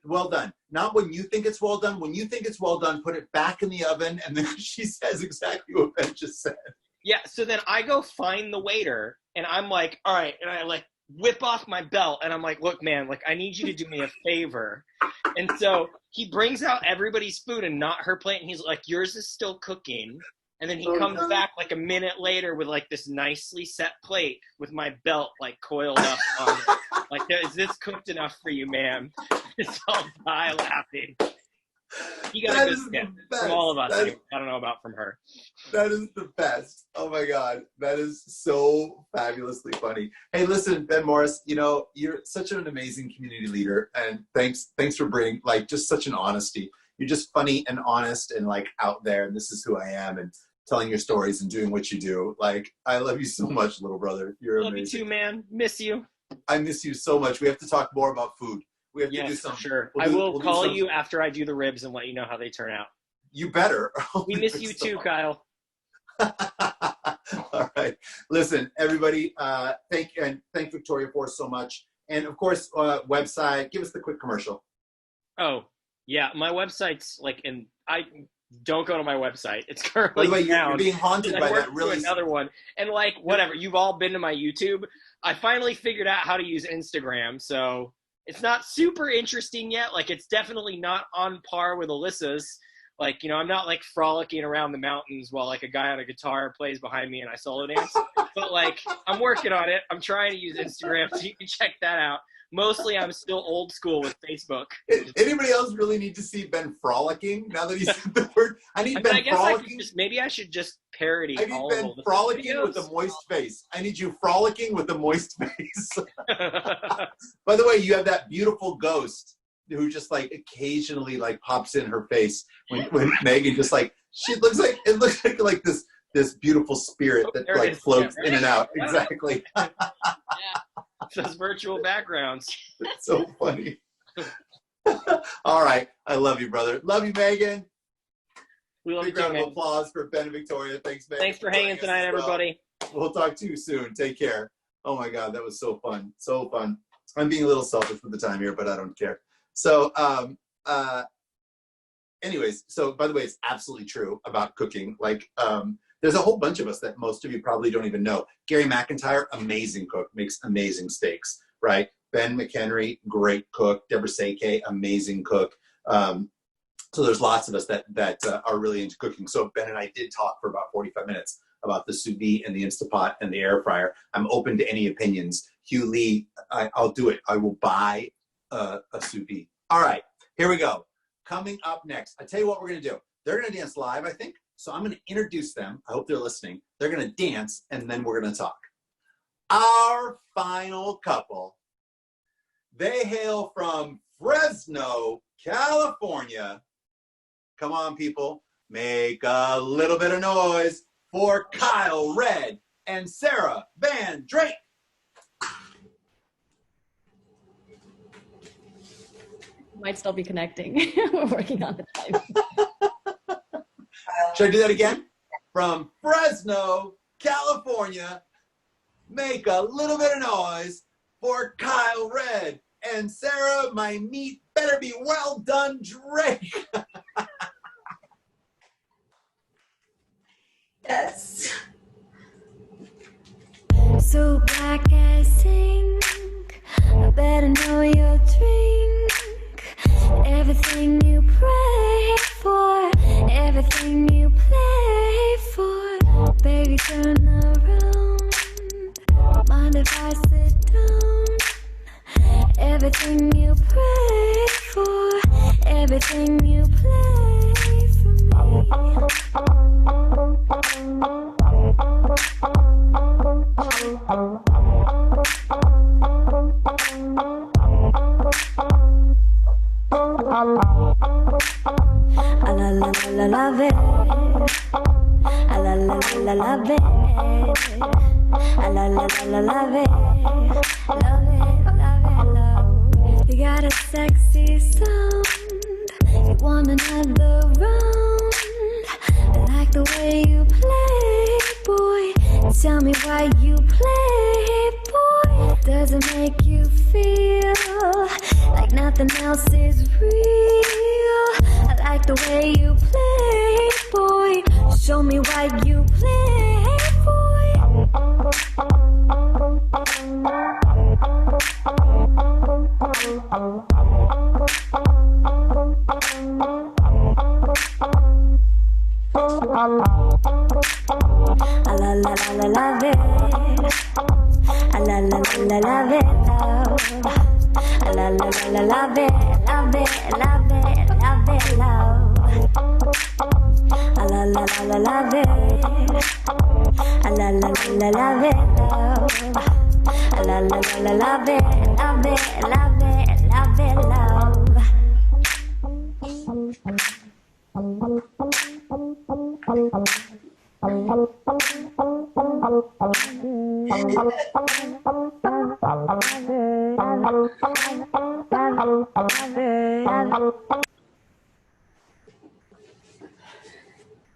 well done. Not when you think it's well done. When you think it's well done, put it back in the oven. And then she says exactly what Ben just said. Yeah, so then I go find the waiter, and I'm like, all right, and I like whip off my belt, and I'm like, look, man, like I need you to do me a favor. And so he brings out everybody's food and not her plate, and he's like, yours is still cooking. And then he comes back like a minute later with like this nicely set plate with my belt like coiled up on it. Like, is this cooked enough for you, ma'am? It's all die laughing. He got a good gift from all of us. I don't know about from her. That is the best. Oh my God. That is so fabulously funny. Hey, listen, Ben Morris, you know, you're such an amazing community leader, and thanks for bringing like just such an honesty. You're just funny and honest and like out there, and this is who I am, and telling your stories and doing what you do. Like, I love you so much, little brother. You're amazing. Love you too, man. Miss you. I miss you so much. We have to talk more about food. We have to do something. Sure. I will call you after I do the ribs and let you know how they turn out. You better. We miss you too, Kyle. All right. Listen, everybody, thank Victoria for so much. And of course, website, give us the quick commercial. Oh, yeah. My website's like, I don't go to my website. It's currently down. You're being haunted by that really. Another one. And like, whatever. You've all been to my YouTube. I finally figured out how to use Instagram. So it's not super interesting yet. Like, it's definitely not on par with Alyssa's. Like, you know, I'm not like frolicking around the mountains while like a guy on a guitar plays behind me and I solo dance. But like, I'm working on it. I'm trying to use Instagram, so you can check that out. Mostly, I'm still old school with Facebook. Anybody else really need to see Ben frolicking now that he's said the word? I need Ben frolicking. Maybe I should just parody. I need Ben frolicking with a moist face. I need you frolicking with a moist face. By the way, you have that beautiful ghost who just like occasionally like pops in her face when Megan just like it looks like this beautiful spirit that like floats in and out. Exactly. Yeah. Those virtual backgrounds. It's so funny. All right. I love you, brother. Love you, Megan. We love you. Big round of applause for Ben and Victoria. Thanks, Megan. Thanks for hanging tonight, everybody. We'll talk to you soon. Take care. Oh my God, that was so fun. So fun. I'm being a little selfish with the time here, but I don't care. So, anyways, so by the way, it's absolutely true about cooking. Like, there's a whole bunch of us that most of you probably don't even know. Gary McIntyre, amazing cook, makes amazing steaks, right? Ben McHenry, great cook. Deborah Seike, amazing cook. So there's lots of us that are really into cooking. So Ben and I did talk for about 45 minutes about the sous vide and the Instapot and the air fryer. I'm open to any opinions. Hugh Lee, I'll do it. I will buy a sous vide. All right, here we go. Coming up next, I tell you what we're gonna do. They're gonna dance live, I think. So I'm gonna introduce them. I hope they're listening. They're gonna dance, and then we're gonna talk. Our final couple, they hail from Fresno, California. Come on, people. Make a little bit of noise for Kyle Red and Sarah Van Drake. Might still be connecting. We're working on the time. Should I do that again? From Fresno, California, make a little bit of noise for Kyle Red and Sarah, my meat better be well done, Drake. Yes. So black as ink, I better know your drink. Everything you pray for, everything you play for. Baby, turn around. Mind if I sit down? Everything you pray for, everything you play for me. I love it. I love it. I love it. Love it. You got a sexy sound. You want another round. the way you play, boy. Tell me why you play, boy. Does it make you feel like nothing else is real? I like the way you play, boy. Show me why you play, boy. I la la la la love it. I la la la la love it, love. I la la la la love it, love it, love it, love it, love. I la la la la love it. I la la la la love it, love. I la la la la love it, love it, love it, love it, love.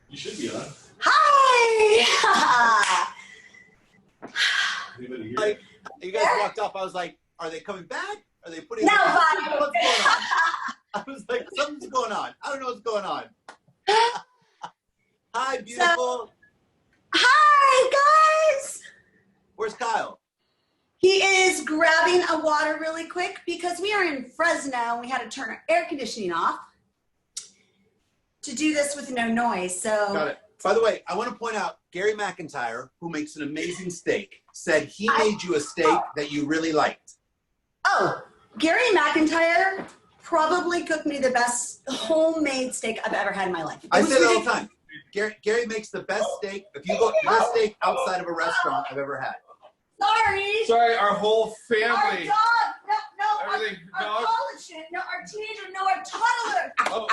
You should be on. Hi! Like, you guys walked off, I was like, are they coming back? Are they putting... No, what's going on? I was like, something's going on. I don't know what's going on. Hi, beautiful. Hi, guys. Where's Kyle? He is grabbing a water really quick because we are in Fresno and we had to turn our air conditioning off to do this with no noise. So Got it. By the way, I want to point out Gary McIntyre, who makes an amazing steak, said he made you a steak that you really liked. Oh, Gary McIntyre probably cooked me the best homemade steak I've ever had in my life. I say that all the time. Gary makes the best steak. If you go best steak outside of a restaurant I've ever had. Sorry. Sorry, our whole family. Our dog. No, Everything. our college kid. No, our teenager. No, our toddler. Oh,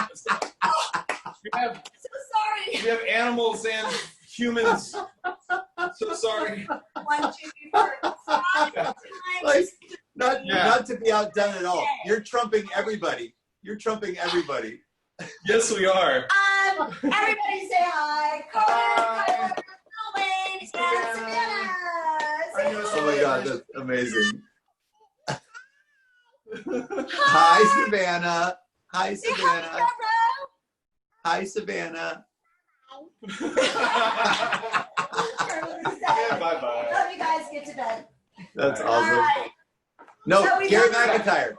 we have, so sorry. we have animals and humans. So sorry. 1, 2, 3, 4, 5 times. Like, not to be outdone at all. You're trumping everybody. You're trumping everybody. Yes, we are. Everybody say hi. Courtney, Wayne, and Savannah. Oh my God, that's amazing. Hi, Savannah. Hi, Savannah. Hi, Savannah. Bye-bye. Love you guys. Get to bed. That's awesome. No, So we Gary got- McIntyre.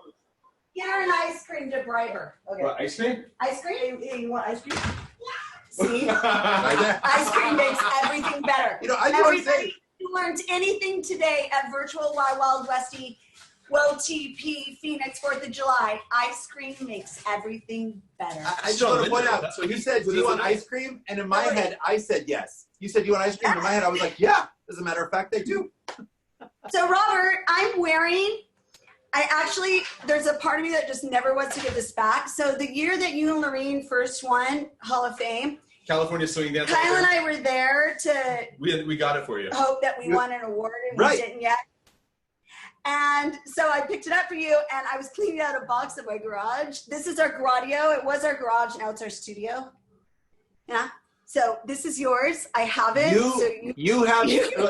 Get her an ice cream to bribe her. Okay. What, ice cream? Ice cream? You want ice cream? See? Right there. Ice cream makes everything better. You know, I just want to say, Everybody who learned anything today at Virtual Wild Westie, WOTP, Phoenix, 4th of July, ice cream makes everything better. I just want to point out, so you said, do you want ice cream? And in my head, I said yes. You said, do you want ice cream? And in my head, I was like, yeah. As a matter of fact, I do. So, Robert, I'm wearing, there's a part of me that just never wants to give this back. So the year that you and Lorene first won Hall of Fame, California Swing Dance. Kyle and I were there to We got it for you. hope that we won an award, and Right. we didn't yet. And so I picked it up for you, and I was cleaning out a box in my garage. This is our garadio. It was our garage, now it's our studio. Yeah. So this is yours. I have it.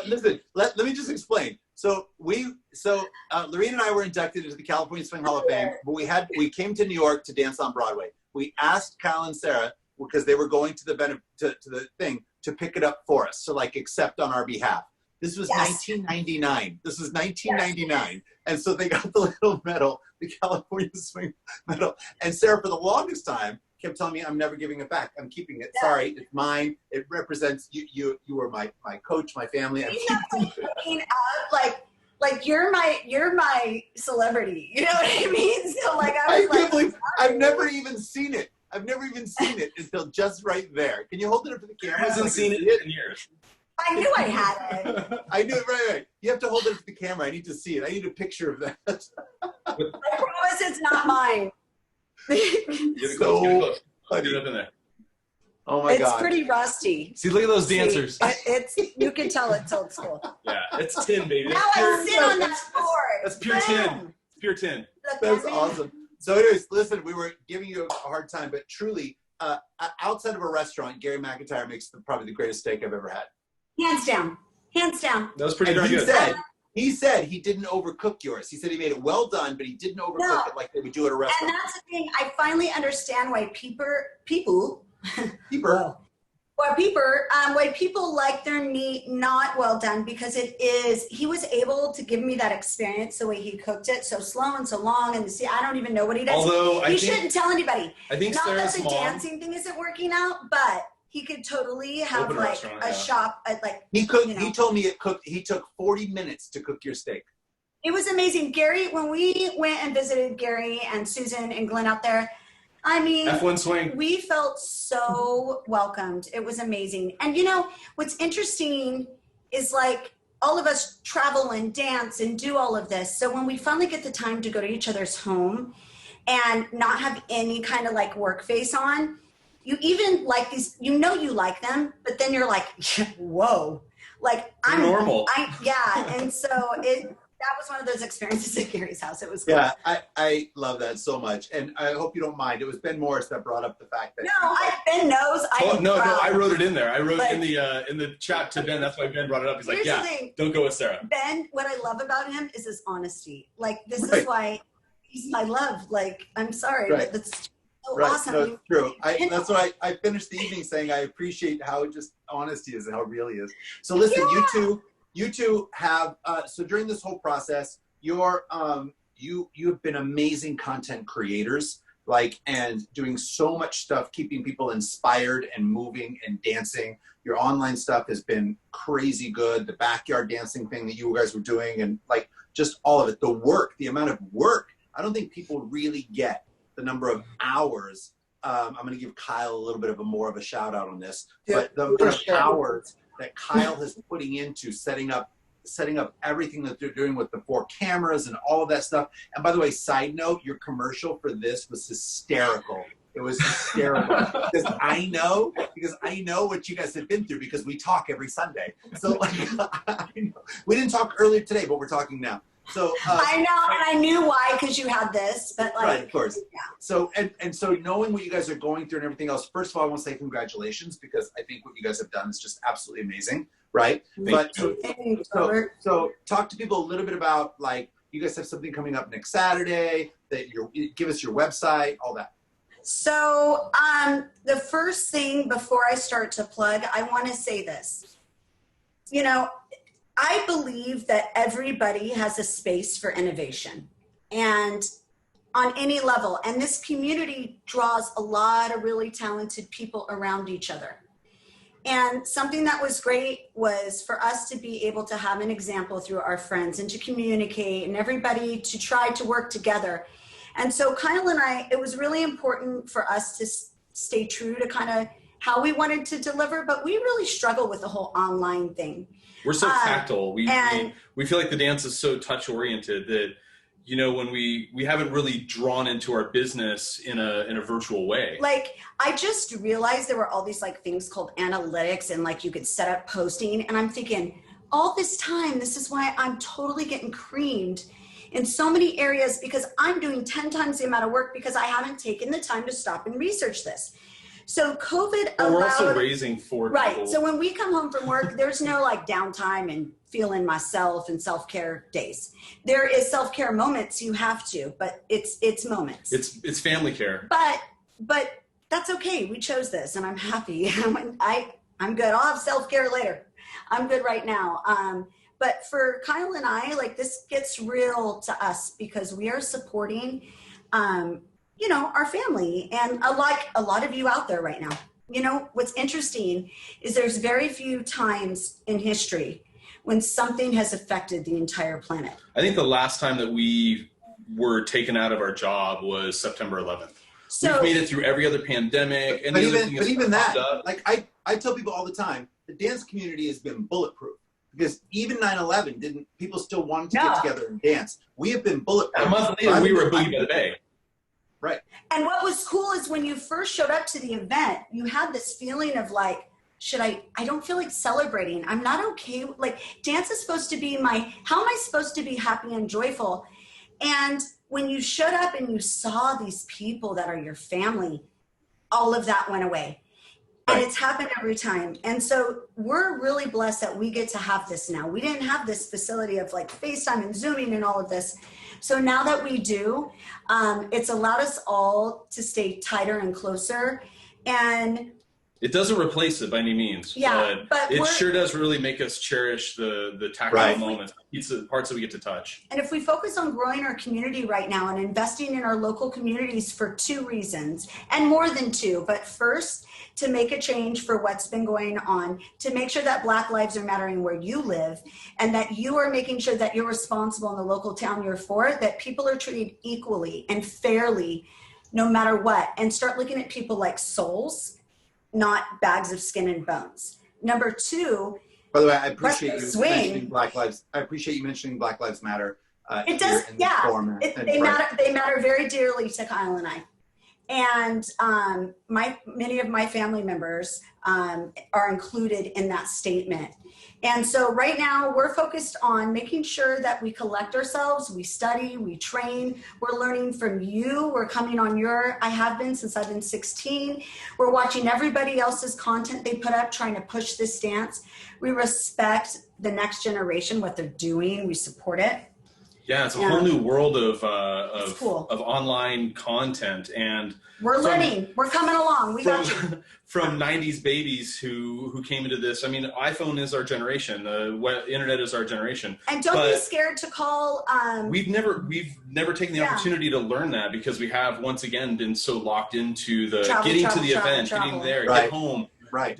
Listen, let me just explain. So Lorene and I were inducted into the California Swing Hall of Fame, but we came to New York to dance on Broadway. We asked Kyle and Sarah, because they were going to the thing, to pick it up for us, to like accept on our behalf. This was 1999. This was 1999. And so they got the little medal, the California Swing medal. And Sarah, for the longest time, kept telling me, I'm never giving it back. I'm keeping it. Sorry, it's mine. It represents you. You were my coach, my family. I'm keeping it. Like you're my celebrity. You know what I mean? So like I can't believe I've never even seen it. I've never even seen it until just right there. Can you hold it up to the camera? I haven't seen it in years. I knew I had it. I knew it, right. You have to hold it up to the camera. I need to see it. I need a picture of that. I promise it's not mine. Get it close. Get it up in there. Oh my God. It's pretty rusty. See, look at those dancers. You can tell it's old school. Yeah, it's tin, baby. Now I sit on that board. That's pure tin. It's pure tin. That's awesome. So anyways, listen, we were giving you a hard time, but truly, outside of a restaurant, Gary McIntyre makes probably the greatest steak I've ever had. Hands down. Hands down. That was pretty darn good. He said he didn't overcook yours. He said he made it well done, but he didn't overcook it like they would do at a restaurant. And that's the thing. I finally understand why why people like their meat not well done, because he was able to give me that experience the way he cooked it, so slow and so long, and see, I don't even know what he does. Although he shouldn't tell anybody. I think not Sarah's that the dancing thing isn't working out, but he could totally have like a shop at like. He cooked. You know. He told me he took 40 minutes to cook your steak. It was amazing, Gary. When we went and visited Gary and Susan and Glenn out there, I mean, F1 swing. We felt so welcomed. It was amazing. And you know, what's interesting is like all of us travel and dance and do all of this. So when we finally get the time to go to each other's home and not have any kind of like work face on, you even like these, you know, you like them, but then you're like, whoa, like I'm normal. And so that was one of those experiences at Gary's house. It was cool. Yeah, I love that so much, and I hope you don't mind. It was Ben Morris that brought up the fact that. No, Ben knows. No, I wrote it in there. I wrote in the chat to Ben. That's why Ben brought it up. He's like, yeah, don't go with Sarah. Ben, what I love about him is his honesty. Like this is why he's my love. Like I'm sorry, but that's so awesome. No, it's true. That's why I finished the evening saying I appreciate how just honest he is and how real he is. So listen, you two have so during this whole process, you have been amazing content creators, like, and doing so much stuff, keeping people inspired and moving and dancing. Your online stuff has been crazy good. The backyard dancing thing that you guys were doing, and like just all of it, the work, the amount of work. I don't think people really get the number of hours. I'm going to give Kyle a little bit of more of a shout out on this, but the amount of hours that Kyle is putting into setting up everything that they're doing with the 4 cameras and all of that stuff. And by the way, side note, your commercial for this was hysterical. It was hysterical because I know what you guys have been through because we talk every Sunday. So like, we didn't talk earlier today, but we're talking now. So I know, and I knew why, because you had this, but like, right, of course. Yeah. So and so knowing what you guys are going through and everything else, first of all, I want to say congratulations, because I think what you guys have done is just absolutely amazing, right? So talk to people a little bit about, like, you guys have something coming up next Saturday, give us your website, all that. So the first thing before I start to plug, I want to say this. You know, I believe that everybody has a space for innovation, and on any level. And this community draws a lot of really talented people around each other. And something that was great was for us to be able to have an example through our friends and to communicate and everybody to try to work together. And so Kyle and I, it was really important for us to stay true to kind of how we wanted to deliver, but we really struggle with the whole online thing. We're so tactile. We feel like the dance is so touch oriented that, you know, when we haven't really drawn into our business in a virtual way. Like, I just realized there were all these like things called analytics, and like you could set up posting, and I'm thinking all this time, this is why I'm totally getting creamed in so many areas, because I'm doing 10 times the amount of work because I haven't taken the time to stop and research this. So COVID allowed. We're also raising 4 right. people. So when we come home from work, there's no like downtime and feeling myself and self-care days. There is self-care moments, you have to, but it's moments. It's family care. But that's okay. We chose this, and I'm happy. I'm good. I'll have self-care later. I'm good right now. But for Kyle and I, like, this gets real to us because we are supporting, you know, our family, and a lot of you out there right now. You know, what's interesting is there's very few times in history when something has affected the entire planet. I think the last time that we were taken out of our job was September 11th. So, we've made it through every other pandemic. And but even that, like I tell people all the time, the dance community has been bulletproof. Because even 9/11 people still wanted to get together and dance. We have been bulletproof. A month later, we were Boogie by the Bay. Right. And what was cool is when you first showed up to the event, you had this feeling of like, I don't feel like celebrating. I'm not okay. Like, dance is supposed to be how am I supposed to be happy and joyful? And when you showed up and you saw these people that are your family, all of that went away. And it's happened every time. And so we're really blessed that we get to have this now. We didn't have this facility of like FaceTime and Zooming and all of this. So now that we do, it's allowed us all to stay tighter and closer. And it doesn't replace it by any means. Yeah, but it sure does really make us cherish the tactile moments. It's the parts that we get to touch. And if we focus on growing our community right now and investing in our local communities for 2 reasons, and more than 2, but first, to make a change for what's been going on, to make sure that Black lives are mattering where you live, and that you are making sure that you're responsible in the local town you're for, that people are treated equally and fairly, no matter what, and start looking at people like souls, not bags of skin and bones. Number 2, by the way, I appreciate you mentioning Black Lives. I appreciate you mentioning Black Lives Matter. It does, they matter. They matter very dearly to Kyle and I. And many of my family members are included in that statement. And so right now we're focused on making sure that we collect ourselves, we study, we train, we're learning from you, we're coming on I have been since I've been 16. We're watching everybody else's content they put up, trying to push this stance. We respect the next generation, what they're doing, we support it. Yeah, it's a whole new world of online content, and we're learning. We're coming along. We got you. From 90s babies who came into this. I mean, iPhone is our generation. The internet is our generation. And don't be scared to call. We've never taken the opportunity to learn that because we have once again been so locked into the getting to the event, getting there, get home,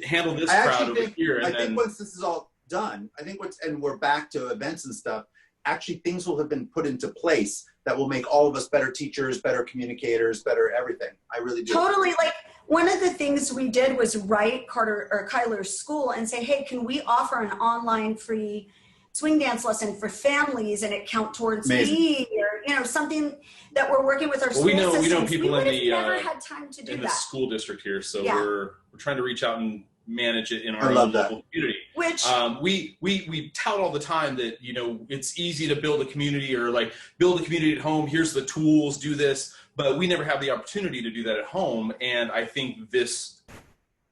handle this crowd over here. I think once this is all done, and we're back to events and stuff. Actually, things will have been put into place that will make all of us better teachers, better communicators, better everything. I really do. Totally. Like one of the things we did was write Kyler's school and say, hey, can we offer an online free swing dance lesson for families and it count towards me, or something that we're working with our school systems. We know people in the never had time to do in that. the school district here, so we're trying to reach out and manage it in our own local community. Which we tout all the time that it's easy to build a community or like build a community at home. Here's the tools, do this, but we never have the opportunity to do that at home. And I think this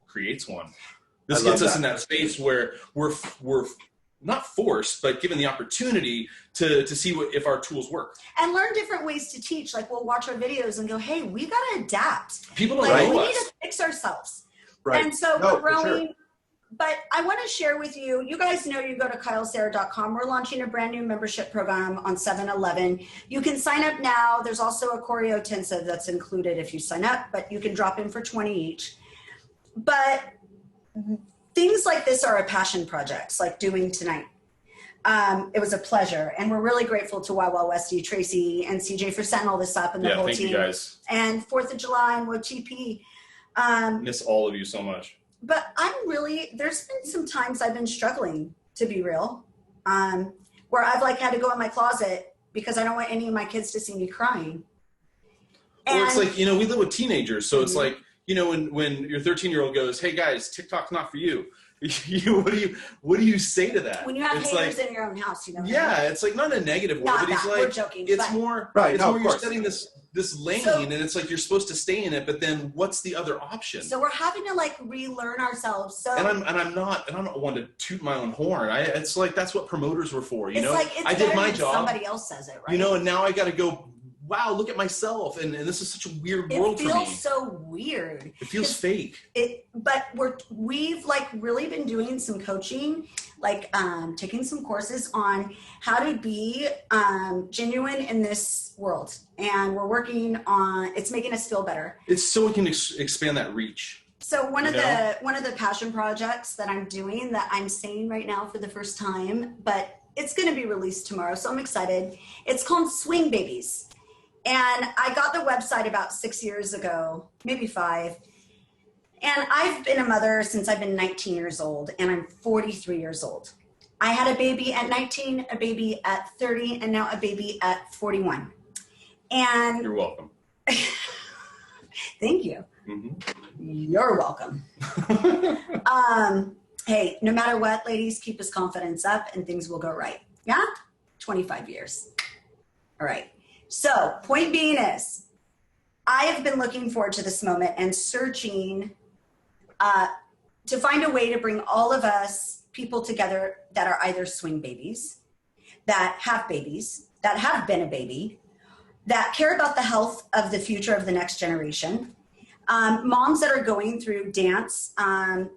creates one. This gets us in that space where we're not forced, but given the opportunity to see if our tools work. And learn different ways to teach. Like we'll watch our videos and go, hey, we got to adapt. People don't know we us. need to fix ourselves. Right. And so we're growing. Sure. But I want to share with you, you guys know you go to kylesarah.com. We're launching a brand new membership program on 7/11. You can sign up now. There's also a choreo intensive that's included if you sign up, but you can drop in for 20 each. But things like this are a passion projects, like doing tonight. It was a pleasure. And we're really grateful to Westie, Tracy, and CJ for setting all this up and the whole thank team. you guys. And 4th of July and WOTP. Miss all of you so much. But there's been some times I've been struggling, to be real, where I've had to go in my closet because I don't want any of my kids to see me crying. Or it's like, we live with teenagers. So it's like, when your 13-year-old goes, hey guys, TikTok's not for you. What do you say to that? When you have it's haters in your own house, Yeah, it's like not a negative way, but it's like we're joking, it's more you're setting this lane, and it's like you're supposed to stay in it, but then what's the other option? So we're having to relearn ourselves. So and I'm not one to toot my own horn. It's like that's what promoters were for, It's I did my job. Somebody else says it, right? And now I got to go. Wow, look at myself, and this is such a weird world for me. It feels so weird. It feels fake. But we've really been doing some coaching, taking some courses on how to be genuine in this world, and we're working on. It's making us feel better. It's so we can expand that reach. So one of the passion projects that I'm doing that I'm saying right now for the first time, but it's going to be released tomorrow, so I'm excited. It's called Swing Babies. And I got the website about 6 years ago, maybe 5. And I've been a mother since I've been 19 years old, and I'm 43 years old. I had a baby at 19, a baby at 30, and now a baby at 41. And you're welcome. Thank you. Mm-hmm. You're welcome. Hey, no matter what, ladies, keep his confidence up and things will go right. Yeah? 25 years. All right. So point being is, I have been looking forward to this moment and searching to find a way to bring all of us people together that are either swing babies, that have been a baby, that care about the health of the future of the next generation, moms that are going through dance.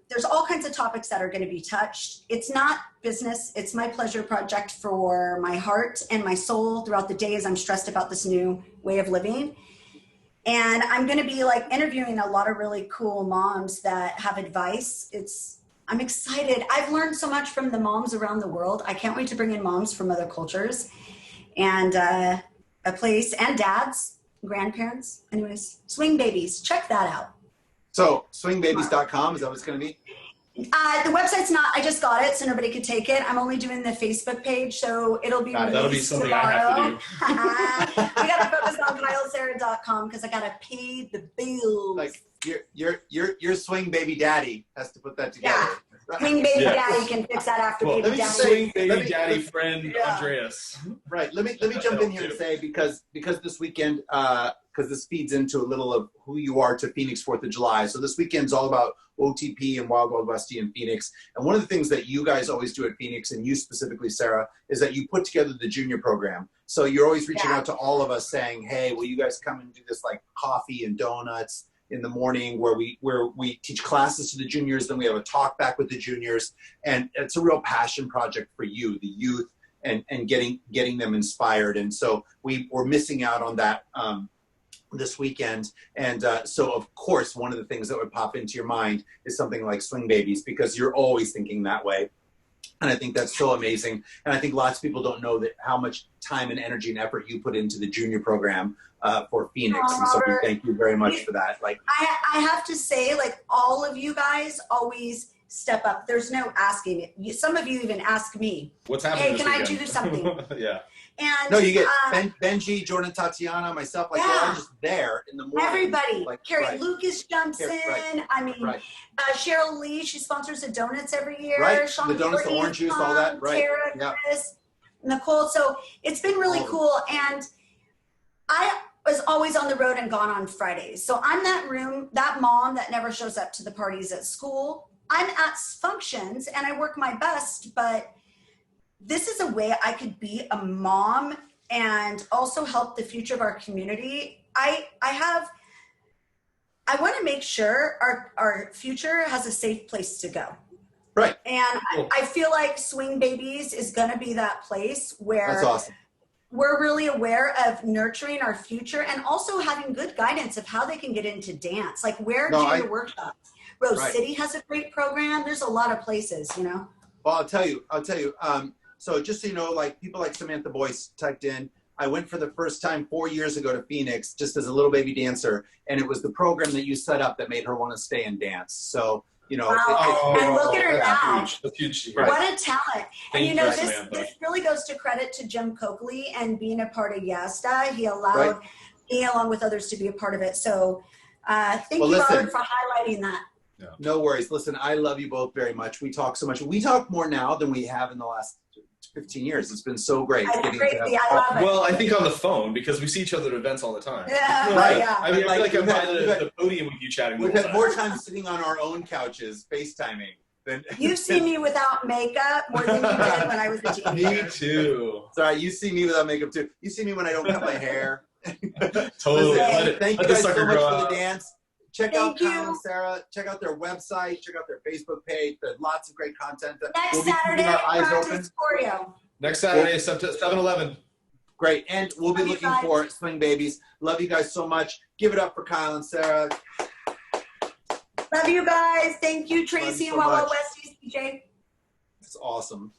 There's all kinds of topics that are going to be touched. It's not business. It's my pleasure project for my heart and my soul throughout the day as I'm stressed about this new way of living. And I'm going to be like interviewing a lot of really cool moms that have advice. I'm excited. I've learned so much from the moms around the world. I can't wait to bring in moms from other cultures and a place, and dads, grandparents. Anyways, swing babies, check that out. So swingbabies.com, is that what it's going to be? The website's not, I just got it so nobody could take it. I'm only doing the Facebook page, so it'll be That'll be something tomorrow. I have to do. We got to focus on KyleSarah.com because I got to pay the bills. Like your swing baby daddy has to put that together. Yeah. Swing baby daddy can fix that after baby daddy. Swing baby daddy friend Andreas. Right. Let me jump in here and say, because this weekend, because this feeds into a little of who you are to Phoenix 4th of July. So this weekend's all about WOTP and Wild Wild Westie in Phoenix. And one of the things that you guys always do at Phoenix, and you specifically, Sarah, is that you put together the junior program. So you're always reaching out to all of us saying, hey, will you guys come and do this like coffee and donuts in the morning where we teach classes to the juniors, then we have a talk back with the juniors. And it's a real passion project for you, the youth, and getting them inspired. And so we're missing out on that this weekend. And so of course, one of the things that would pop into your mind is something like swing babies, because you're always thinking that way. And I think that's so amazing. And I think lots of people don't know that how much time and energy and effort you put into the junior program for Phoenix. And so we thank you very much for that. Like, I have to say, like, all of you guys always step up. There's no asking it. Some of you even ask me, what's happening? Hey, can I do something? Yeah. And no, you get Benji, Jordan, Tatiana, myself, like we're all just there in the morning. Everybody. Like, Carrie Lucas jumps in. I mean, Cheryl Lee, she sponsors the donuts every year. Right. Sean The donuts, the orange juice, all that. Right. Tara, Chris, Nicole. So it's been really cool. And I was always on the road and gone on Fridays. So I'm that mom that never shows up to the parties at school. I'm at functions and I work my best, but this is a way I could be a mom and also help the future of our community. I want to make sure our future has a safe place to go. Right. And I feel like Swing Babies is going to be that place where that's awesome. We're really aware of nurturing our future and also having good guidance of how they can get into dance. Like, where do your workshops? Rose City has a great program. There's a lot of places, you know. Well, I'll tell you. So just so you know, like people like Samantha Boyce typed in, I went for the first time 4 years ago to Phoenix just as a little baby dancer. And it was the program that you set up that made her want to stay and dance. So, you know. And look at her now. That's huge. What a talent. And you know, this really goes to credit to Jim Coakley and being a part of YASTA. He allowed me along with others to be a part of it. So thank you, Robert, for highlighting that. Yeah. No worries. Listen, I love you both very much. We talk so much. We talk more now than we have in the last 15 years. It's been so great. I love it. Well, I think on the phone, because we see each other at events all the time. Yeah, right. Yeah. I mean, I feel like I'm by the podium with you chatting. We've had more time sitting on our own couches, FaceTiming. Than You've seen me without makeup more than you did when I was a teenager. Me too. Sorry, you see me without makeup too. You see me when I don't cut my hair. Totally. Listen, thank you guys so much for the dance. Check out Thank Kyle and Sarah. Check out their website. Check out their Facebook page. There's lots of great content. Next we'll be Saturday, keeping our eyes practice open. choreo. Next Saturday, 7-11. Great. And we'll be looking for Swing Babies. Love you guys so much. Give it up for Kyle and Sarah. Love you guys. Thank you, Tracy and Wawa Westies, DJ. It's awesome.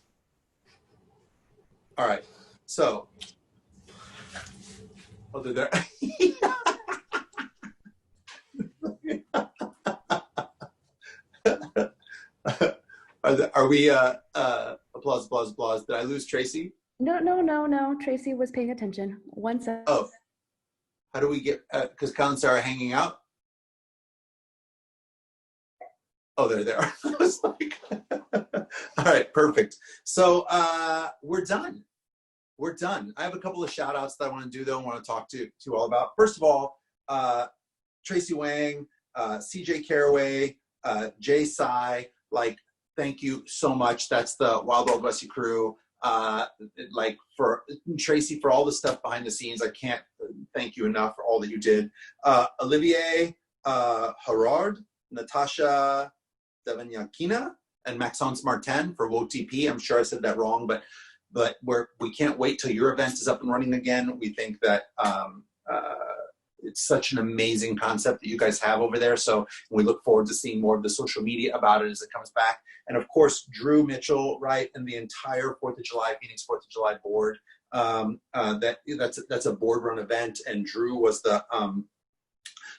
All right. So, they're there. Are we applause, applause, applause? Did I lose Tracy? No. Tracy was paying attention. 1 second. Oh, how do we get? Because Kyle and Sarah are hanging out. Oh, they're there. I was like, all right, perfect. So we're done. We're done. I have a couple of shout outs that I want to do though. I want to talk to all about. First of all, Tracy Wang, CJ Caraway, Jay Sai, like, thank you so much. That's the Wild Wild Westie crew. Like, for Tracy, for all the stuff behind the scenes, I can't thank you enough for all that you did. Olivier, Harard, Natasha Devanyakina, and Maxence Martin for WOTP. I'm sure I said that wrong, but we can't wait till your event is up and running again. We think that it's such an amazing concept that you guys have over there. So we look forward to seeing more of the social media about it as it comes back. And of course, Drew Mitchell, right, and the entire 4th of July, Phoenix 4th of July board. That's a board run event, and Drew was the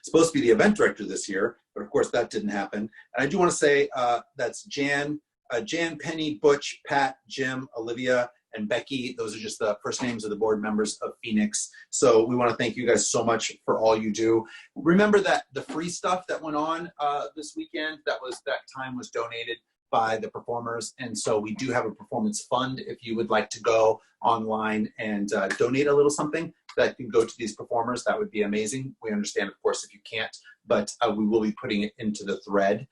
supposed to be the event director this year, but of course that didn't happen. And I do want to say that's Jan, Penny, Butch, Pat, Jim, Olivia, and Becky. Those are just the first names of the board members of Phoenix. So we want to thank you guys so much for all you do. Remember that the free stuff that went on this weekend, that time was donated by the performers. And so we do have a performance fund if you would like to go online and donate a little something that can go to these performers. That would be amazing. We understand, of course, if you can't, but we will be putting it into the thread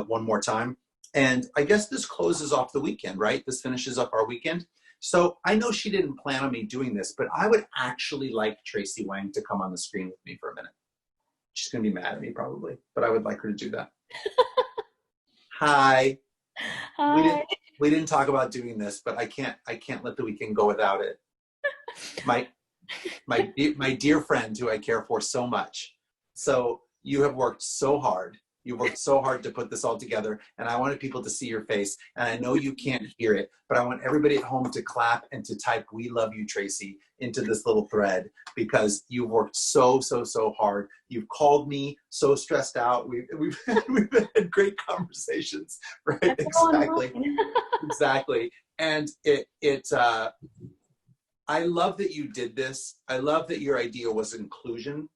one more time. And I guess this closes off the weekend, right? This finishes up our weekend. So I know she didn't plan on me doing this, but I would actually like Tracy Wang to come on the screen with me for a minute. She's going to be mad at me probably, but I would like her to do that. Hi. Hi. We didn't talk about doing this, but I can't let the weekend go without it. My dear friend who I care for so much. So you have worked so hard. You worked so hard to put this all together, and I wanted people to see your face. And I know you can't hear it, but I want everybody at home to clap and to type "We love you, Tracy" into this little thread, because you've worked so hard. You've called me so stressed out. We've had great conversations, right? Exactly. And I love that you did this. I love that your idea was inclusion.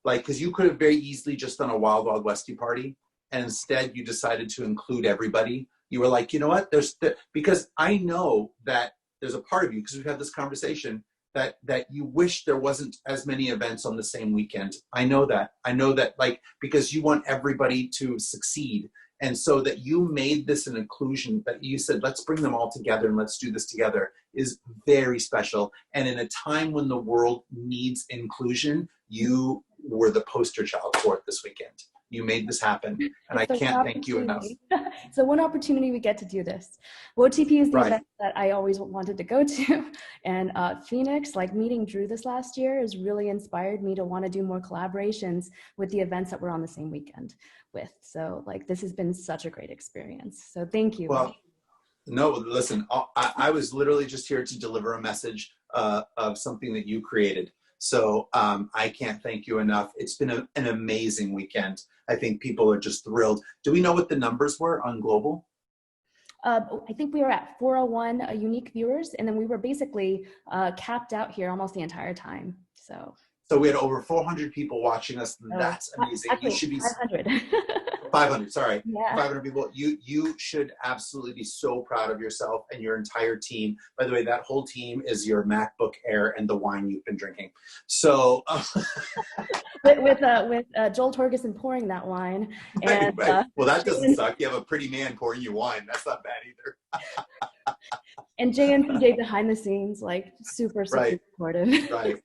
Like, because you could have very easily just done a Wild Wild Westie party, and instead you decided to include everybody. You were like, you know what? Because I know that there's a part of you, because we've had this conversation, that you wish there wasn't as many events on the same weekend. I know that, like, because you want everybody to succeed. And so that you made this an inclusion, that you said, let's bring them all together and let's do this together, is very special. And in a time when the world needs inclusion, you were the poster child for it this weekend. You made this happen, and I can't thank you enough. So one opportunity we get to do this. WOTP is the event that I always wanted to go to, and Phoenix, like meeting Drew this last year, has really inspired me to want to do more collaborations with the events that we're on the same weekend with. So like, this has been such a great experience. So thank you. Well, no, listen, I was literally just here to deliver a message of something that you created. So I can't thank you enough. It's been an amazing weekend. I think people are just thrilled. Do we know what the numbers were on global? I think we were at 401 unique viewers, and then we were basically capped out here almost the entire time. So we had over 400 people watching us. That's amazing. Actually, you should be 500. 500, sorry. Yeah. 500 people. You should absolutely be so proud of yourself and your entire team. By the way, that whole team is your MacBook Air and the wine you've been drinking. So with Joel Torgerson pouring that wine. And, right. Well, that doesn't suck. You have a pretty man pouring you wine. That's not bad either. And Jay and PJ behind the scenes, like super supportive. Right.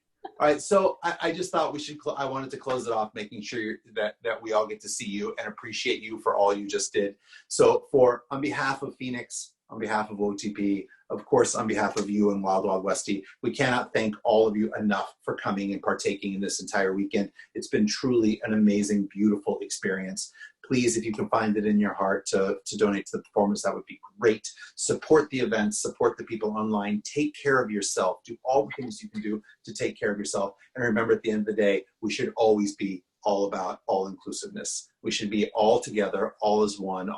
All right, so I just thought I wanted to close it off, making sure that we all get to see you and appreciate you for all you just did. So on behalf of Phoenix, on behalf of OTP, of course, on behalf of you and Wild Wild Westie, we cannot thank all of you enough for coming and partaking in this entire weekend. It's been truly an amazing, beautiful experience. Please, if you can find it in your heart to donate to the performers, that would be great. Support the events, support the people online, take care of yourself, do all the things you can do to take care of yourself. And remember, at the end of the day, we should always be all about all inclusiveness. We should be all together, all as one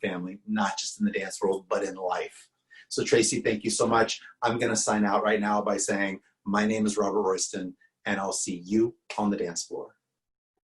family, not just in the dance world, but in life. So Tracy, thank you so much. I'm gonna sign out right now by saying, my name is Robert Royston, and I'll see you on the dance floor.